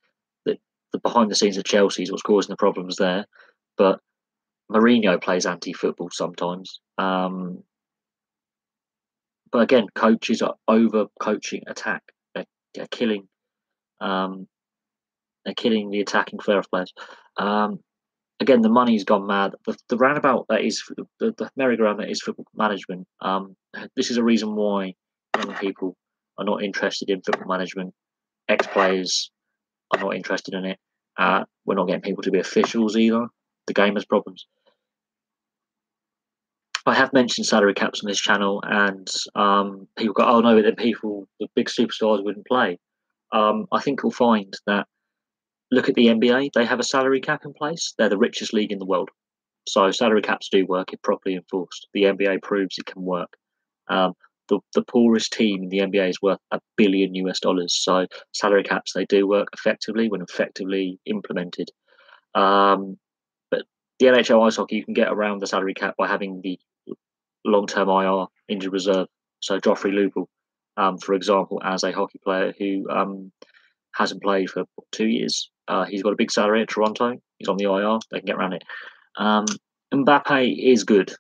that the behind the scenes of Chelsea is what's causing the problems there. But Mourinho plays anti-football sometimes. But again, coaches are over coaching attack. They're killing. Um, they're killing the attacking flair of players. Um, Again, the money's gone mad. The roundabout that is the merry-go-round that is football management. This is a reason why young people are not interested in football management. Ex-players are not interested in it. We're not getting people to be officials either. The game has problems. I have mentioned salary caps on this channel, and people go, "Oh no, but then the big superstars wouldn't play." I think we'll find that. Look at the NBA; they have a salary cap in place. They're the richest league in the world. So salary caps do work if properly enforced. The NBA proves it can work. Um, the poorest team in the NBA is worth $1 billion US. So salary caps they do work effectively when effectively implemented. But the NHL ice hockey you can get around the salary cap by having the long-term IR injured reserve. So Joffrey Lupul, for example, as a hockey player who hasn't played for 2 years, he's got a big salary at Toronto. He's on the IR. They can get around it. Um, Mbappe is good.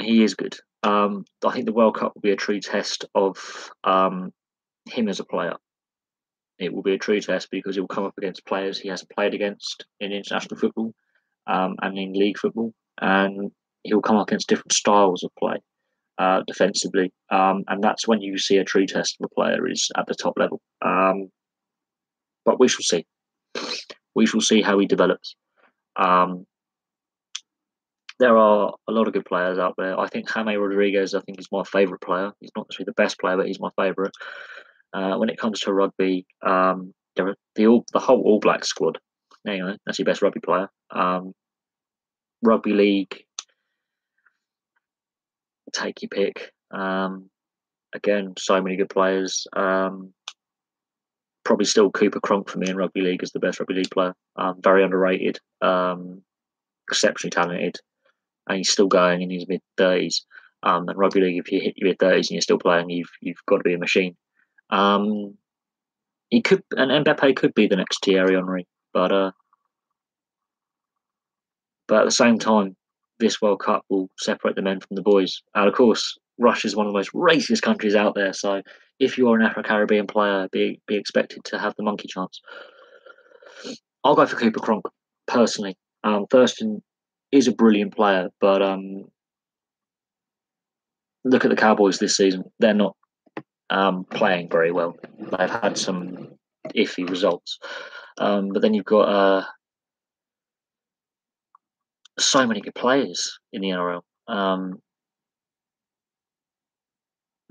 He is good. I think the World Cup will be a true test of him as a player. It will be a true test because he will come up against players he hasn't played against in international football and in league football, and he'll come up against different styles of play defensively, and that's when you see a true test of a player is at the top level. But we shall see. We shall see how he develops. Um, there are a lot of good players out there. I think Jaime Rodriguez, I think, is my favourite player. He's not necessarily the best player, but he's my favourite. When it comes to rugby, the whole All Black squad. Anyway, that's your best rugby player. Rugby league, take your pick. Again, so many good players. Probably still Cooper Cronk for me in rugby league is the best rugby league player. Very underrated, exceptionally talented, and he's still going in his mid-30s. And rugby league, if you hit your mid-30s and you're still playing, you've got to be a machine. He could, and Mbappe could be the next Thierry Henry, but at the same time, this World Cup will separate the men from the boys. And of course, Russia is one of the most racist countries out there. So if you are an Afro-Caribbean player, be expected to have the monkey chance. I'll go for Cooper Cronk personally. Thurston is a brilliant player, but look at the Cowboys this season. They're not playing very well. They've had some iffy results. But then you've got so many good players in the NRL.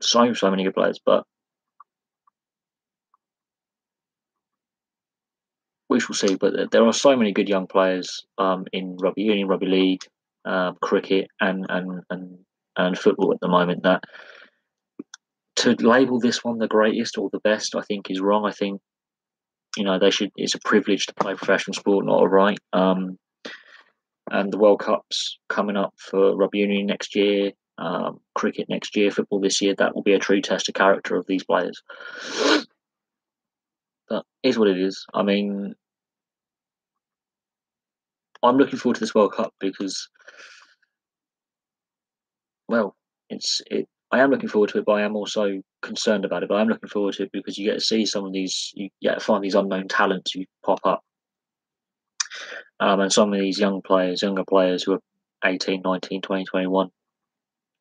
So many good players, but we shall see. But there are so many good young players in rugby union, rugby league, cricket, and football at the moment that to label this one the greatest or the best, I think is wrong. I think they should. It's a privilege to play professional sport, not a right. And the World Cup's coming up for rugby union next year, cricket next year, football this year. That will be a true test of character of these players. But it is what it is. I mean, I'm looking forward to this World Cup because, well, I am looking forward to it, but I am also concerned about it. But I'm looking forward to it because you get to see some of these, you get to find these unknown talents who pop up, and some of these younger players who are 18, 19, 20, 21,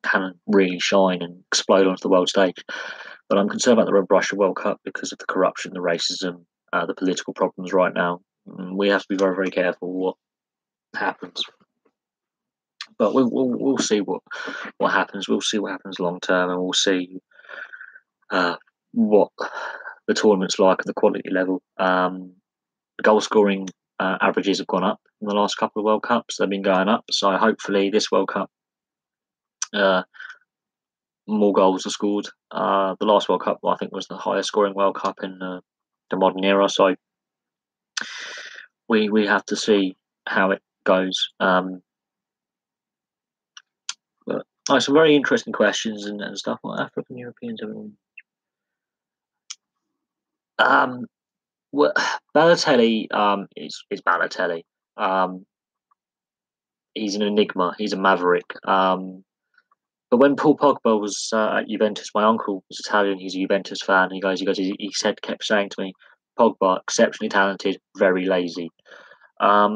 can really shine and explode onto the world stage. But I'm concerned about the Russia World Cup because of the corruption, the racism, the political problems right now. We have to be very, very careful what happens. But we'll see what happens. We'll see what happens long term, and we'll see what the tournament's like at the quality level. Goal scoring averages have gone up in the last couple of World Cups. They've been going up, so hopefully this World Cup, more goals are scored. The last World Cup, I think, was the highest scoring World Cup in the modern era. So we have to see how it goes. But some very interesting questions and stuff. What African Europeans have. Well, Balotelli is Balotelli. He's an enigma. He's a maverick. But when Paul Pogba was at Juventus, my uncle was Italian. He's a Juventus fan. Kept saying to me, Pogba, exceptionally talented, very lazy. I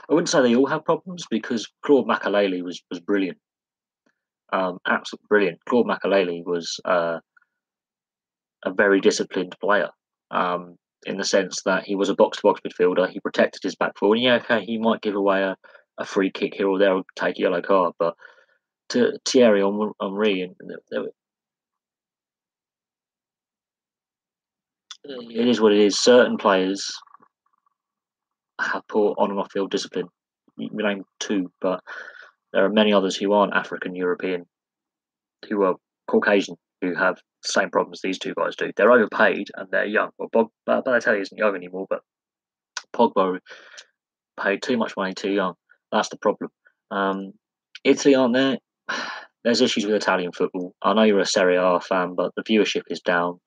I wouldn't say they all have problems because Claude Makelele was brilliant, absolutely brilliant. Claude Makelele was a very disciplined player, in the sense that he was a box to box midfielder. He protected his back four. And yeah, okay, he might give away a free kick here or there or take a yellow card, but to Thierry Henry, it is what it is. Certain players have poor on and off field discipline. You name two, but there are many others who aren't African European, who are Caucasian, who have the same problems these two guys do. They're overpaid and they're young. Well, Balotelli isn't young anymore, but Pogba paid too much money too young. That's the problem. Italy aren't there. There's issues with Italian football. I know you're a Serie A fan, but the viewership is down.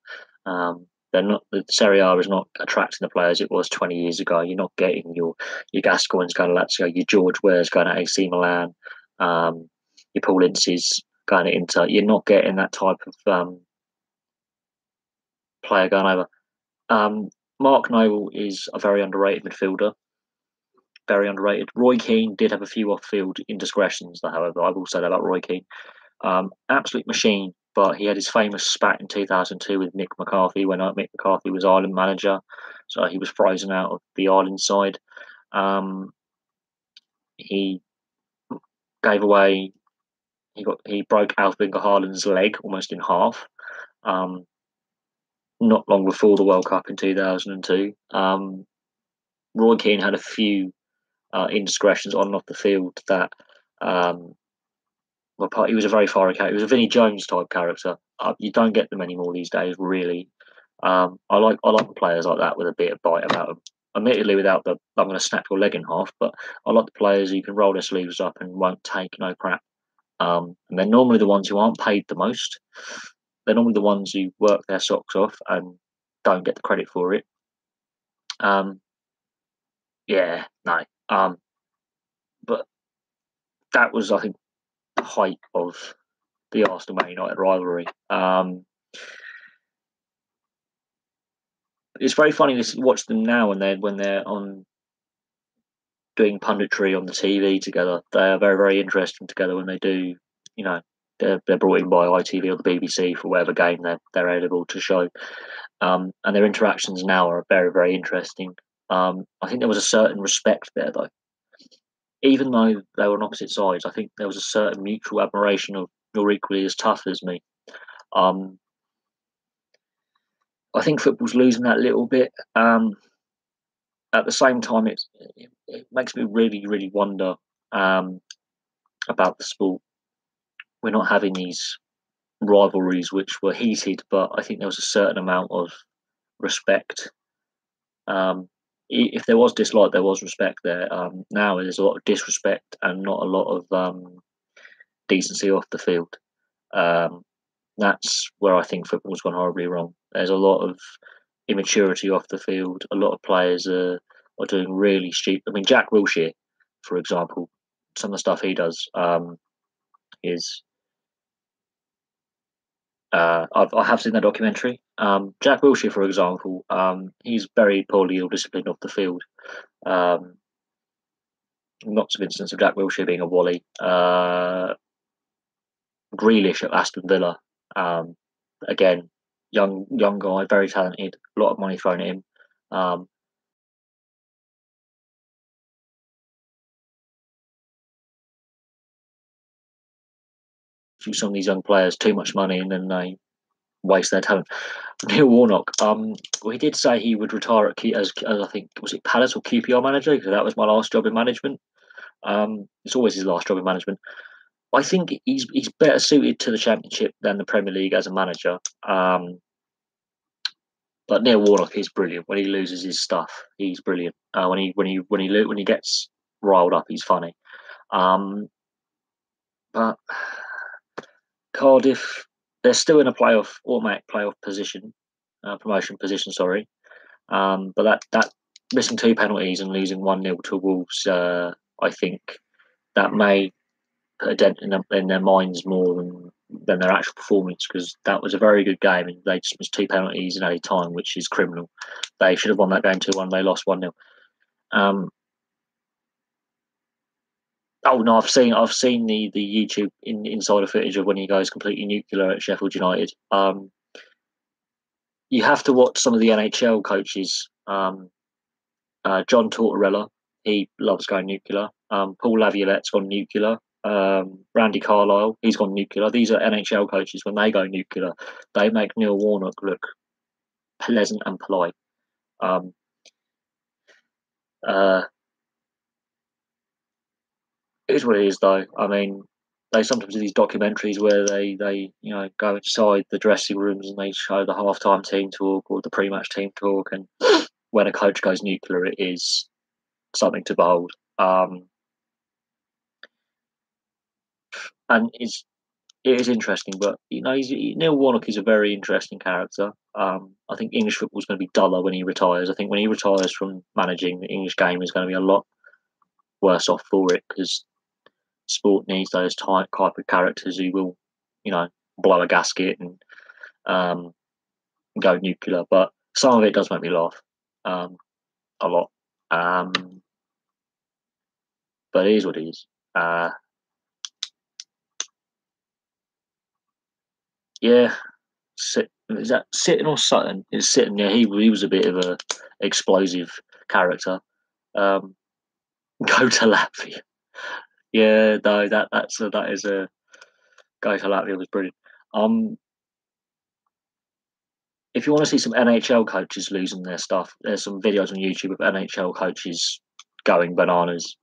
They're not. The Serie A is not attracting the players it was 20 years ago. You're not getting your Gascoignes going to Lazio, your George Ware's going to AC Milan, your Paul Ince's going to Inter. You're not getting that type of player going over. Mark Noble is a very underrated midfielder. Very underrated. Roy Keane did have a few off-field indiscretions, however. I will say that about Roy Keane. Absolute machine, but he had his famous spat in 2002 with Mick McCarthy when Mick McCarthy was Ireland manager. So he was frozen out of the Ireland side. He gave away. He broke Alf-Inge Haaland's leg almost in half. Not long before the World Cup in 2002. Roy Keane had a few indiscretions on and off the field that he was a very foreign character. He was a Vinnie Jones type character. You don't get them anymore these days, really. I like the players like that with a bit of bite about them. Admittedly, without the "I'm going to snap your leg in half," but I like the players who can roll their sleeves up and won't take no crap. And they're normally the ones who aren't paid the most. They're normally the ones who work their socks off and don't get the credit for it. Yeah, no. But that was, I think, the height of the Arsenal Man United rivalry. It's very funny to watch them now when they're on doing punditry on the TV together. They are very, very interesting together when they do. You know, they're brought in by ITV or the BBC for whatever game they're able to show. And their interactions now are very, very interesting. I think there was a certain respect there, though. Even though they were on opposite sides, I think there was a certain mutual admiration of you're equally as tough as me. I think football's losing that little bit. At the same time, it makes me really, really wonder about the sport. We're not having these rivalries which were heated, but I think there was a certain amount of respect. If there was dislike, there was respect there. Now there's a lot of disrespect and not a lot of decency off the field. That's where I think football's gone horribly wrong. There's a lot of immaturity off the field. A lot of players are doing really stupid. I mean, Jack Wilshere, for example, some of the stuff he does is. I have seen that documentary. Jack Wilshere, for example, he's very poorly ill-disciplined off the field. Um, Lots of instances of Jack Wilshere being a wally. Grealish at Aston Villa, again, young guy, very talented, a lot of money thrown at him. Some of these young players too much money and then they waste their talent. Neil Warnock, well, he did say he would retire as I think was it Palace or QPR manager because that was my last job in management. It's always his last job in management. I think he's better suited to the Championship than the Premier League as a manager. But Neil Warnock is brilliant. When he loses his stuff, he's brilliant. When he gets riled up, he's funny. But Cardiff, they're still in a automatic playoff position, promotion position. Sorry, but that missing two penalties and losing 1-0 to Wolves, I think that may put a dent in their minds more than their actual performance because that was a very good game and they just missed two penalties in any time, which is criminal. They should have won that game 2-1. They lost 1-0. Oh no, I've seen the YouTube insider footage of when he goes completely nuclear at Sheffield United. You have to watch some of the NHL coaches. John Tortorella, he loves going nuclear. Paul Laviolette's gone nuclear. Randy Carlisle, he's gone nuclear. These are NHL coaches. When they go nuclear, they make Neil Warnock look pleasant and polite. Uh, it is what it is, though. I mean, they sometimes do these documentaries where they go inside the dressing rooms and they show the halftime team talk or the pre-match team talk, and when a coach goes nuclear, it is something to behold. And it is interesting, but Neil Warnock is a very interesting character. I think English football is going to be duller when he retires. I think when he retires from managing, the English game is going to be a lot worse off for it because sport needs those type of characters who will, blow a gasket and go nuclear. But some of it does make me laugh a lot. But it is what it is. Yeah, is that Sitting or Sutton? Is Sitton? Yeah, he was a bit of a explosive character. Um, Go to Latvia. Yeah, no, that is a Go to Latvia was brilliant. If you want to see some NHL coaches losing their stuff, there's some videos on YouTube of NHL coaches going bananas.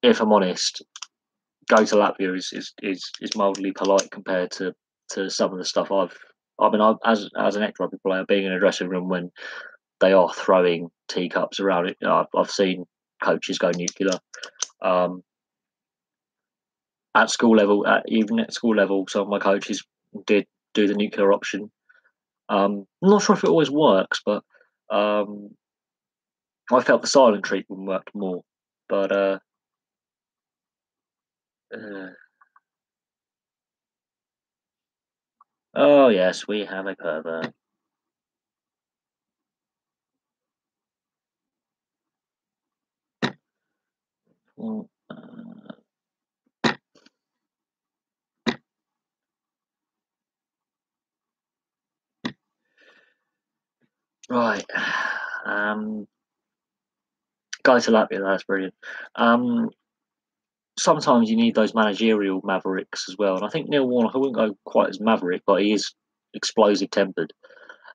If I'm honest, Go to Latvia is mildly polite compared to some of the stuff as an ex rugby player, being in a dressing room when they are throwing teacups around it. I've seen coaches go nuclear. At school level, even at school level, some of my coaches did do the nuclear option. I'm not sure if it always works, but I felt the silent treatment worked more. But uh, oh yes, we have a pervert. Well, right, Go to Latvia. That's brilliant. Um, Sometimes you need those managerial mavericks as well, and I think Neil Warnock, I wouldn't go quite as maverick, but he is explosive tempered.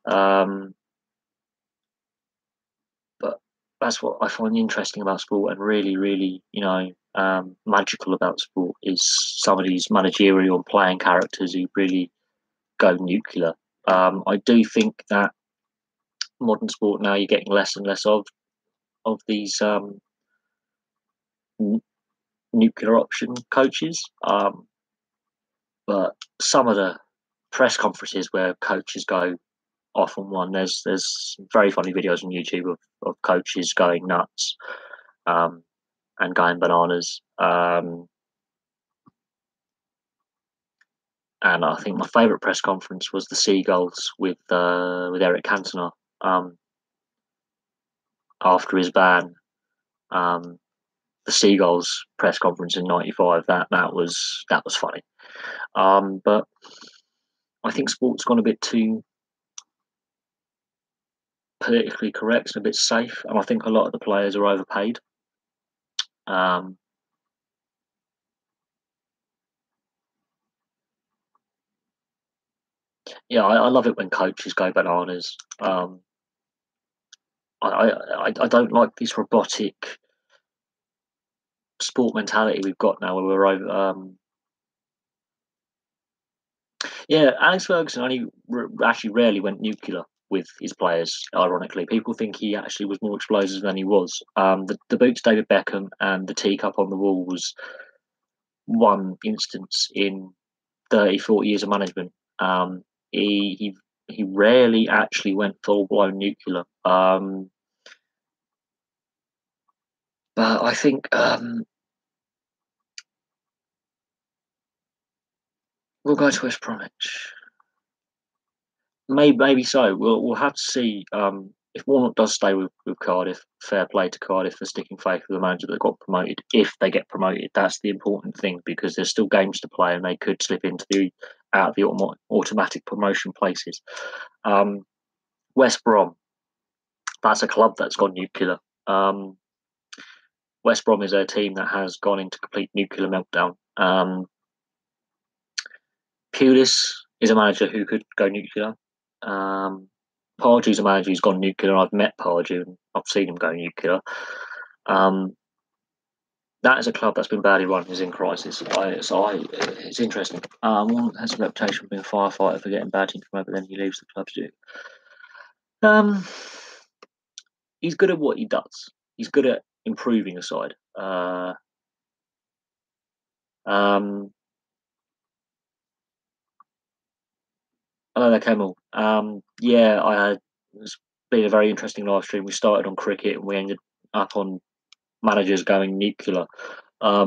Um, but that's what I find interesting about sport and really, really, magical about sport is some of these managerial and playing characters who really go nuclear. I do think that modern sport now you're getting less and less of these nuclear option coaches. But some of the press conferences where coaches go off on one, there's very funny videos on YouTube of coaches going nuts and going bananas. And I think my favourite press conference was the Seagulls with Eric Cantona after his ban. The Seagulls press conference in '95. That was funny. But I think sport's gone a bit too politically correct and a bit safe, and I think a lot of the players are overpaid. Yeah, I love it when coaches go bananas. I don't like this robotic sport mentality we've got now, where we're over. Yeah, Alex Ferguson actually rarely went nuclear with his players. Ironically, people think he actually was more explosive than he was. The boot to David Beckham and the teacup on the wall was one instance in 30, 40 years of management. He rarely actually went full blown nuclear. But I think we'll go to West Bromwich. Maybe so. We'll have to see. If Warnock does stay with Cardiff, fair play to Cardiff for sticking faith with the manager that got promoted. If they get promoted, that's the important thing, because there's still games to play and they could slip into the out of the automatic promotion places. West Brom, that's a club that's gone nuclear. West Brom is a team that has gone into complete nuclear meltdown. Pulis is a manager who could go nuclear. Pardew's a manager who's gone nuclear. I've met Pardew and I've seen him go nuclear. That is a club that's been badly run, is in crisis. It's interesting. One has a reputation for being a firefighter for getting bad things from over, but then he leaves the club to do. He's good at what he does. He's good at improving a side. Hello there, Kemal. It's been a very interesting live stream. We started on cricket and we ended up on managers going nuclear. I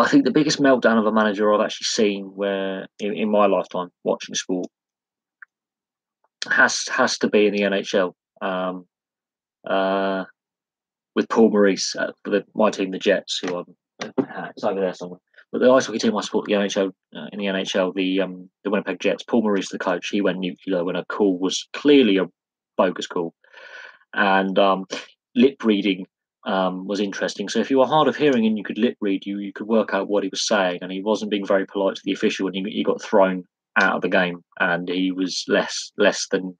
think the biggest meltdown of a manager I've actually seen, where in my lifetime watching sport, has to be in the NHL. With Paul Maurice for my team, the Jets, who it's over there somewhere. But the ice hockey team I support, the NHL, in the NHL, the Winnipeg Jets. Paul Maurice, the coach, he went nuclear when a call was clearly a bogus call, and lip reading was interesting. So if you were hard of hearing and you could lip read, you could work out what he was saying, and he wasn't being very polite to the official, and he got thrown out of the game, and he was less than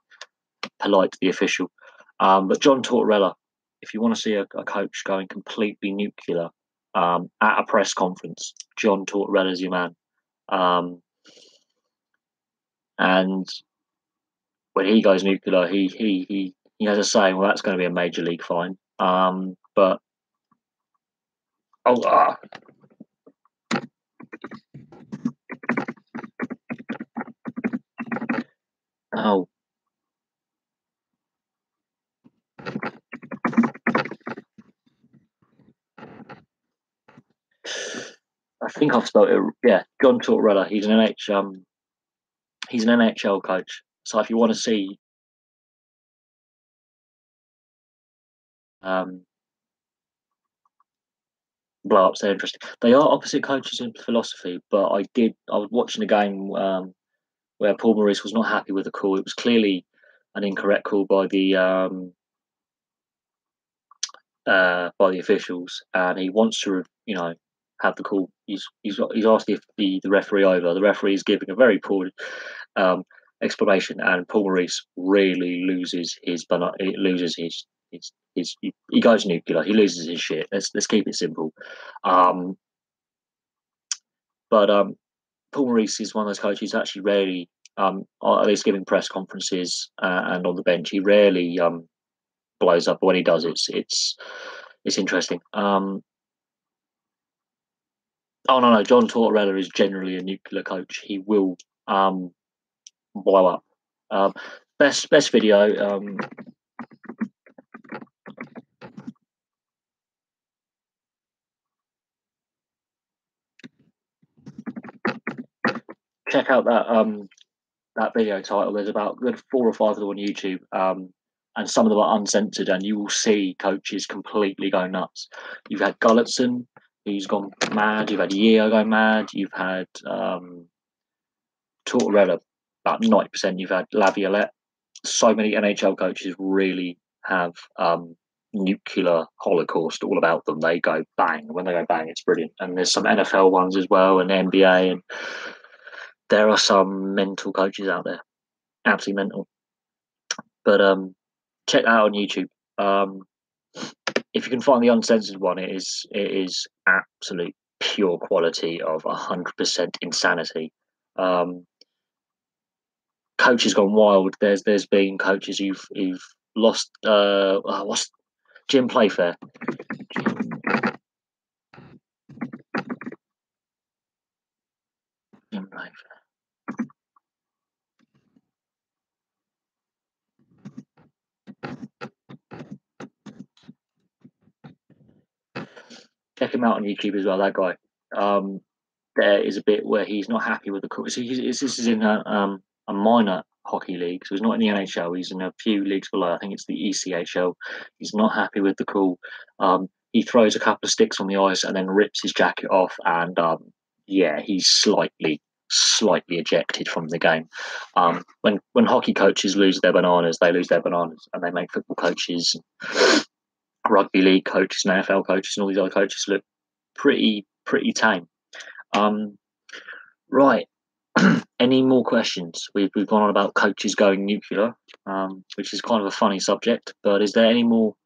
polite to the official. But John Tortorella, if you want to see a coach going completely nuclear at a press conference, John Tortorella is your man. And when he goes nuclear, he has a saying, well, that's going to be a major league fine. But oh, I think I've spelled it. Yeah, John Tortorella. He's an NHL coach. So if you want to see blow ups, they're interesting. They are opposite coaches in philosophy, but I was watching a game where Paul Maurice was not happy with the call. It was clearly an incorrect call by the officials, and he wants to, have the call. He's asked the referee over. The referee is giving a very poor explanation, and Paul Maurice really loses his he goes nuclear. He loses his shit. Let's keep it simple. But Paul Maurice is one of those coaches actually rarely, at least giving press conferences and on the bench, he rarely blows up. But when he does, it's interesting. Oh no, John Tortorella is generally a nuclear coach. He will blow up. Um, best video. Check out that video title. There's about good 4 or 5 of them on YouTube, and some of them are uncensored, and you will see coaches completely go nuts. You've had Gulletson, who's gone mad. You've had Yeo go mad. You've had Tortorella, about 90%. You've had Laviolette. So many NHL coaches really have nuclear holocaust all about them. They go bang. When they go bang, it's brilliant. And there's some NFL ones as well, and NBA, and there are some mental coaches out there, absolutely mental. But check that out on YouTube. If you can find the uncensored one, it is absolute pure quality of 100% insanity. Coaches gone wild. There's been coaches who've lost. What's Jim Playfair? Jim Playfair. Check him out on YouTube as well. That guy. There is a bit where he's not happy with the call. So this is in a minor hockey league, so he's not in the NHL. He's in a few leagues below. I think it's the ECHL. He's not happy with the call. He throws a couple of sticks on the ice and then rips his jacket off, and yeah, he's slightly ejected from the game. When hockey coaches lose their bananas, they lose their bananas, and they make football coaches, rugby league coaches, and AFL coaches, and all these other coaches look pretty tame. Right. Any more questions? We've gone on about coaches going nuclear, which is kind of a funny subject. But is there any more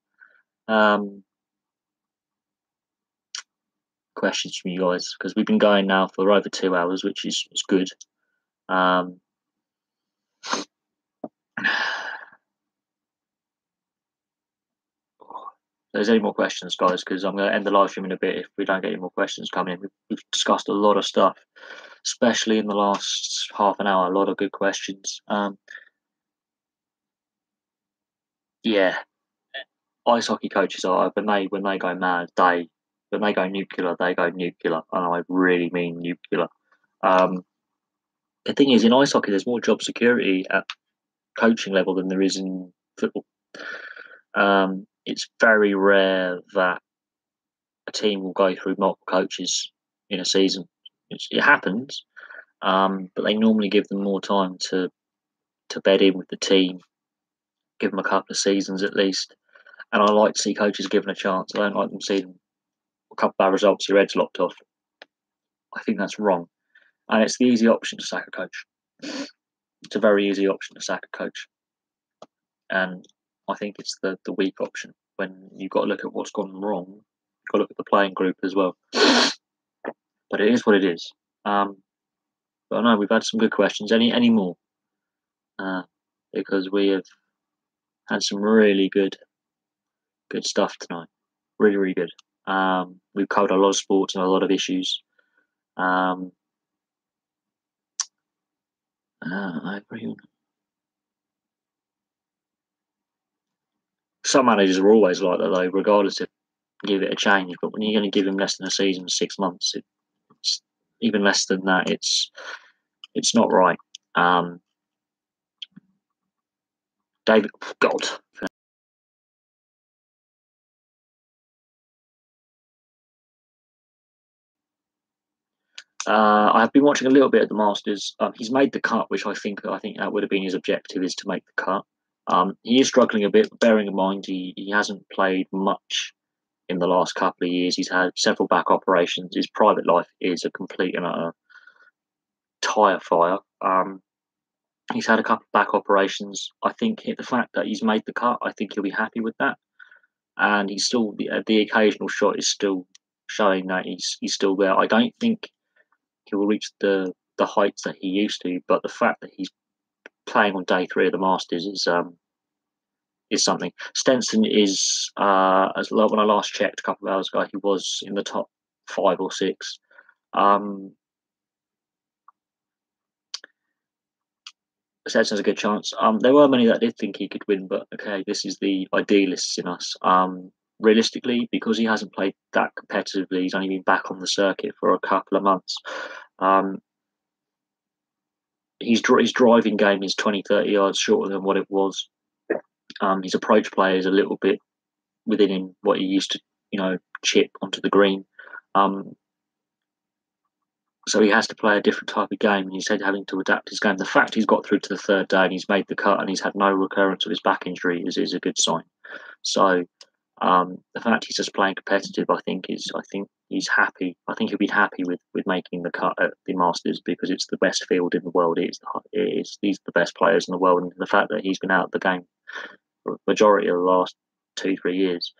questions from you guys? Because we've been going now for over 2 hours, which is good. If there's any more questions, guys, because I'm going to end the live stream in a bit if we don't get any more questions coming in. We've discussed a lot of stuff, especially in the last half an hour. A lot of good questions. Yeah, ice hockey coaches are when they go mad, when they go nuclear, and I really mean nuclear. The thing is, in ice hockey, there's more job security at coaching level than there is in football. It's very rare that a team will go through multiple coaches in a season. It happens, but they normally give them more time to bed in with the team, give them a couple of seasons at least. And I like to see coaches given a chance. I don't like them seeing a couple of bad results, your head's locked off. I think that's wrong. And it's the easy option to sack a coach. It's a very easy option to sack a coach. And I think it's the weak option when you've got to look at what's gone wrong. You've got to look at the playing group as well. But it is what it is. But I know we've had some good questions. Any more? Because we have had some really good stuff tonight. Really good. We've covered a lot of sports and a lot of issues. I agree. Some managers are always like that, though, regardless if give it a change. But when you're going to give him less than a season, 6 months, it's even less than that. It's not right. David, God. I have been watching a little bit of the Masters. He's made the cut, which I think that would have been his objective, is to make the cut. He is struggling a bit, bearing in mind he hasn't played much in the last couple of years. He's had several back operations. His private life is a complete and utter tire fire. He's had a couple of back operations. I think the fact that he's made the cut, I think he'll be happy with that. And he's still the occasional shot is still showing that he's still there. I don't think he will reach the heights that he used to, but the fact that he's playing on day 3 of the Masters is something. Stenson is when I last checked a couple of hours ago, he was in the top 5 or 6. Stetson has a good chance. There were many that did think he could win, but okay, this is the idealists in us. Realistically, because he hasn't played that competitively, he's only been back on the circuit for a couple of months. Um, his driving game is 20, 30 yards shorter than what it was. His approach play is a little bit within him what he used to, chip onto the green. So he has to play a different type of game, and he's having to adapt his game. The fact he's got through to the third day and he's made the cut and he's had no recurrence of his back injury is a good sign. So the fact he's just playing competitive, I think he's happy. I think he'll be happy with making the cut at the Masters because it's the best field in the world. These are the best players in the world, and the fact that he's been out of the game for the majority of the last 2-3 years,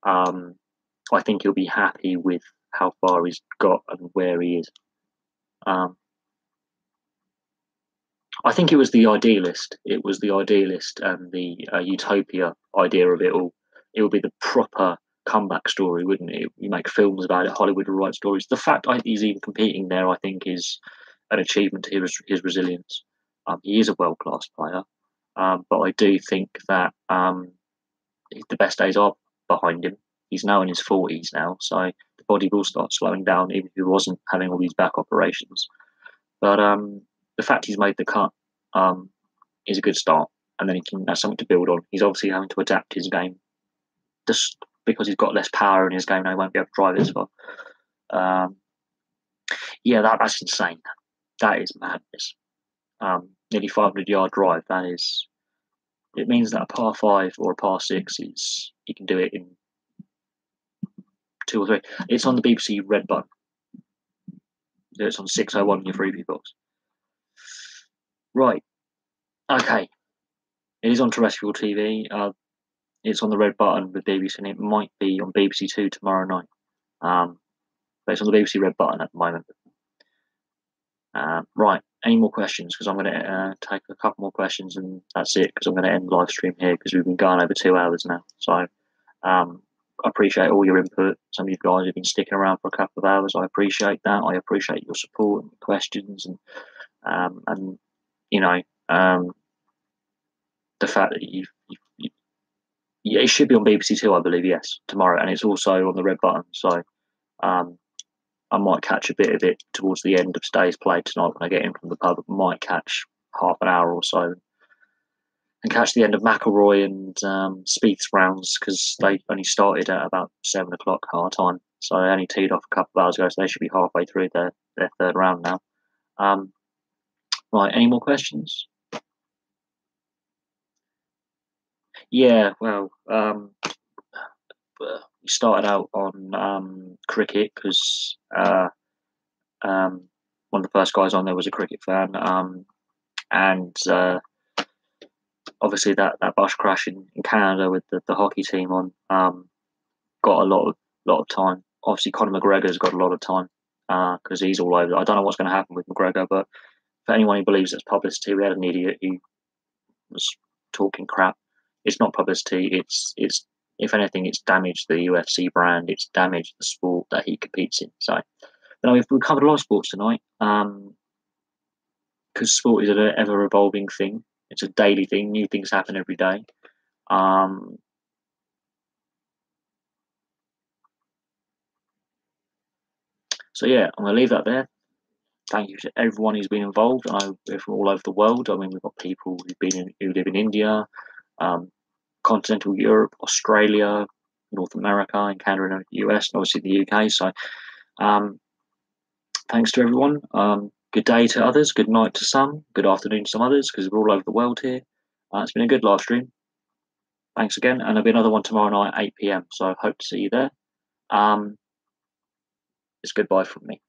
I think he'll be happy with how far he's got and where he is. I think it was the idealist. It was the idealist and the utopia idea of it all. It would be the proper comeback story, wouldn't it? You make films about it. Hollywood will write stories. The fact he's even competing there, I think, is an achievement to his resilience. He is a world class player, but I do think that the best days are behind him. He's now in his 40s now, so the body will start slowing down, even if he wasn't having all these back operations. But the fact he's made the cut is a good start, and then he can have something to build on. He's obviously having to adapt his game, just because he's got less power in his game now. He won't be able to drive it as well. Yeah, that's insane. That is madness. Nearly 500-yard drive. It means that a par 5 or a par 6 is you can do it in 2 or 3. It's on the BBC Red button. It's on 6:01 in your freebie box. Right. Okay. It is on terrestrial TV. It's on the red button with BBC, and it might be on BBC Two tomorrow night. But it's on the BBC Red button at the moment. Right. Any more questions? Because I'm going to take a couple more questions, and that's it. Because I'm going to end live stream here because we've been going over 2 hours now. So I appreciate all your input. Some of you guys have been sticking around for a couple of hours. I appreciate that. I appreciate your support and questions, and the fact that it should be on BBC Two, I believe, yes, tomorrow, and it's also on the red button. So I might catch a bit of it towards the end of today's play tonight when I get in from the pub. I might catch half an hour or so and catch the end of McIlroy and Spieth's rounds because they only started at about 7 o'clock our time. So they only teed off a couple of hours ago, so they should be halfway through their third round now. Right, any more questions? Yeah, well, we started out on cricket because one of the first guys on there was a cricket fan, and obviously that bus crash in Canada with the hockey team on got a lot of time. Obviously, Conor McGregor's got a lot of time because he's all over. I don't know what's going to happen with McGregor, but for anyone who believes it's publicity, we had an idiot who was talking crap. It's not publicity. It's if anything, it's damaged the UFC brand. It's damaged the sport that he competes in. So, we've covered a lot of sports tonight because sport is an ever evolving thing. It's a daily thing. New things happen every day. So yeah, I'm gonna leave that there. Thank you to everyone who's been involved. I know we're from all over the world. I mean, we've got people who live in India, continental Europe, Australia, North America, and Canada, and the US, and obviously the UK. So, thanks to everyone. Good day to others. Good night to some. Good afternoon to some others, because we're all over the world here. It's been a good live stream. Thanks again, and there'll be another one tomorrow night, 8 p.m. So I hope to see you there. It's goodbye from me.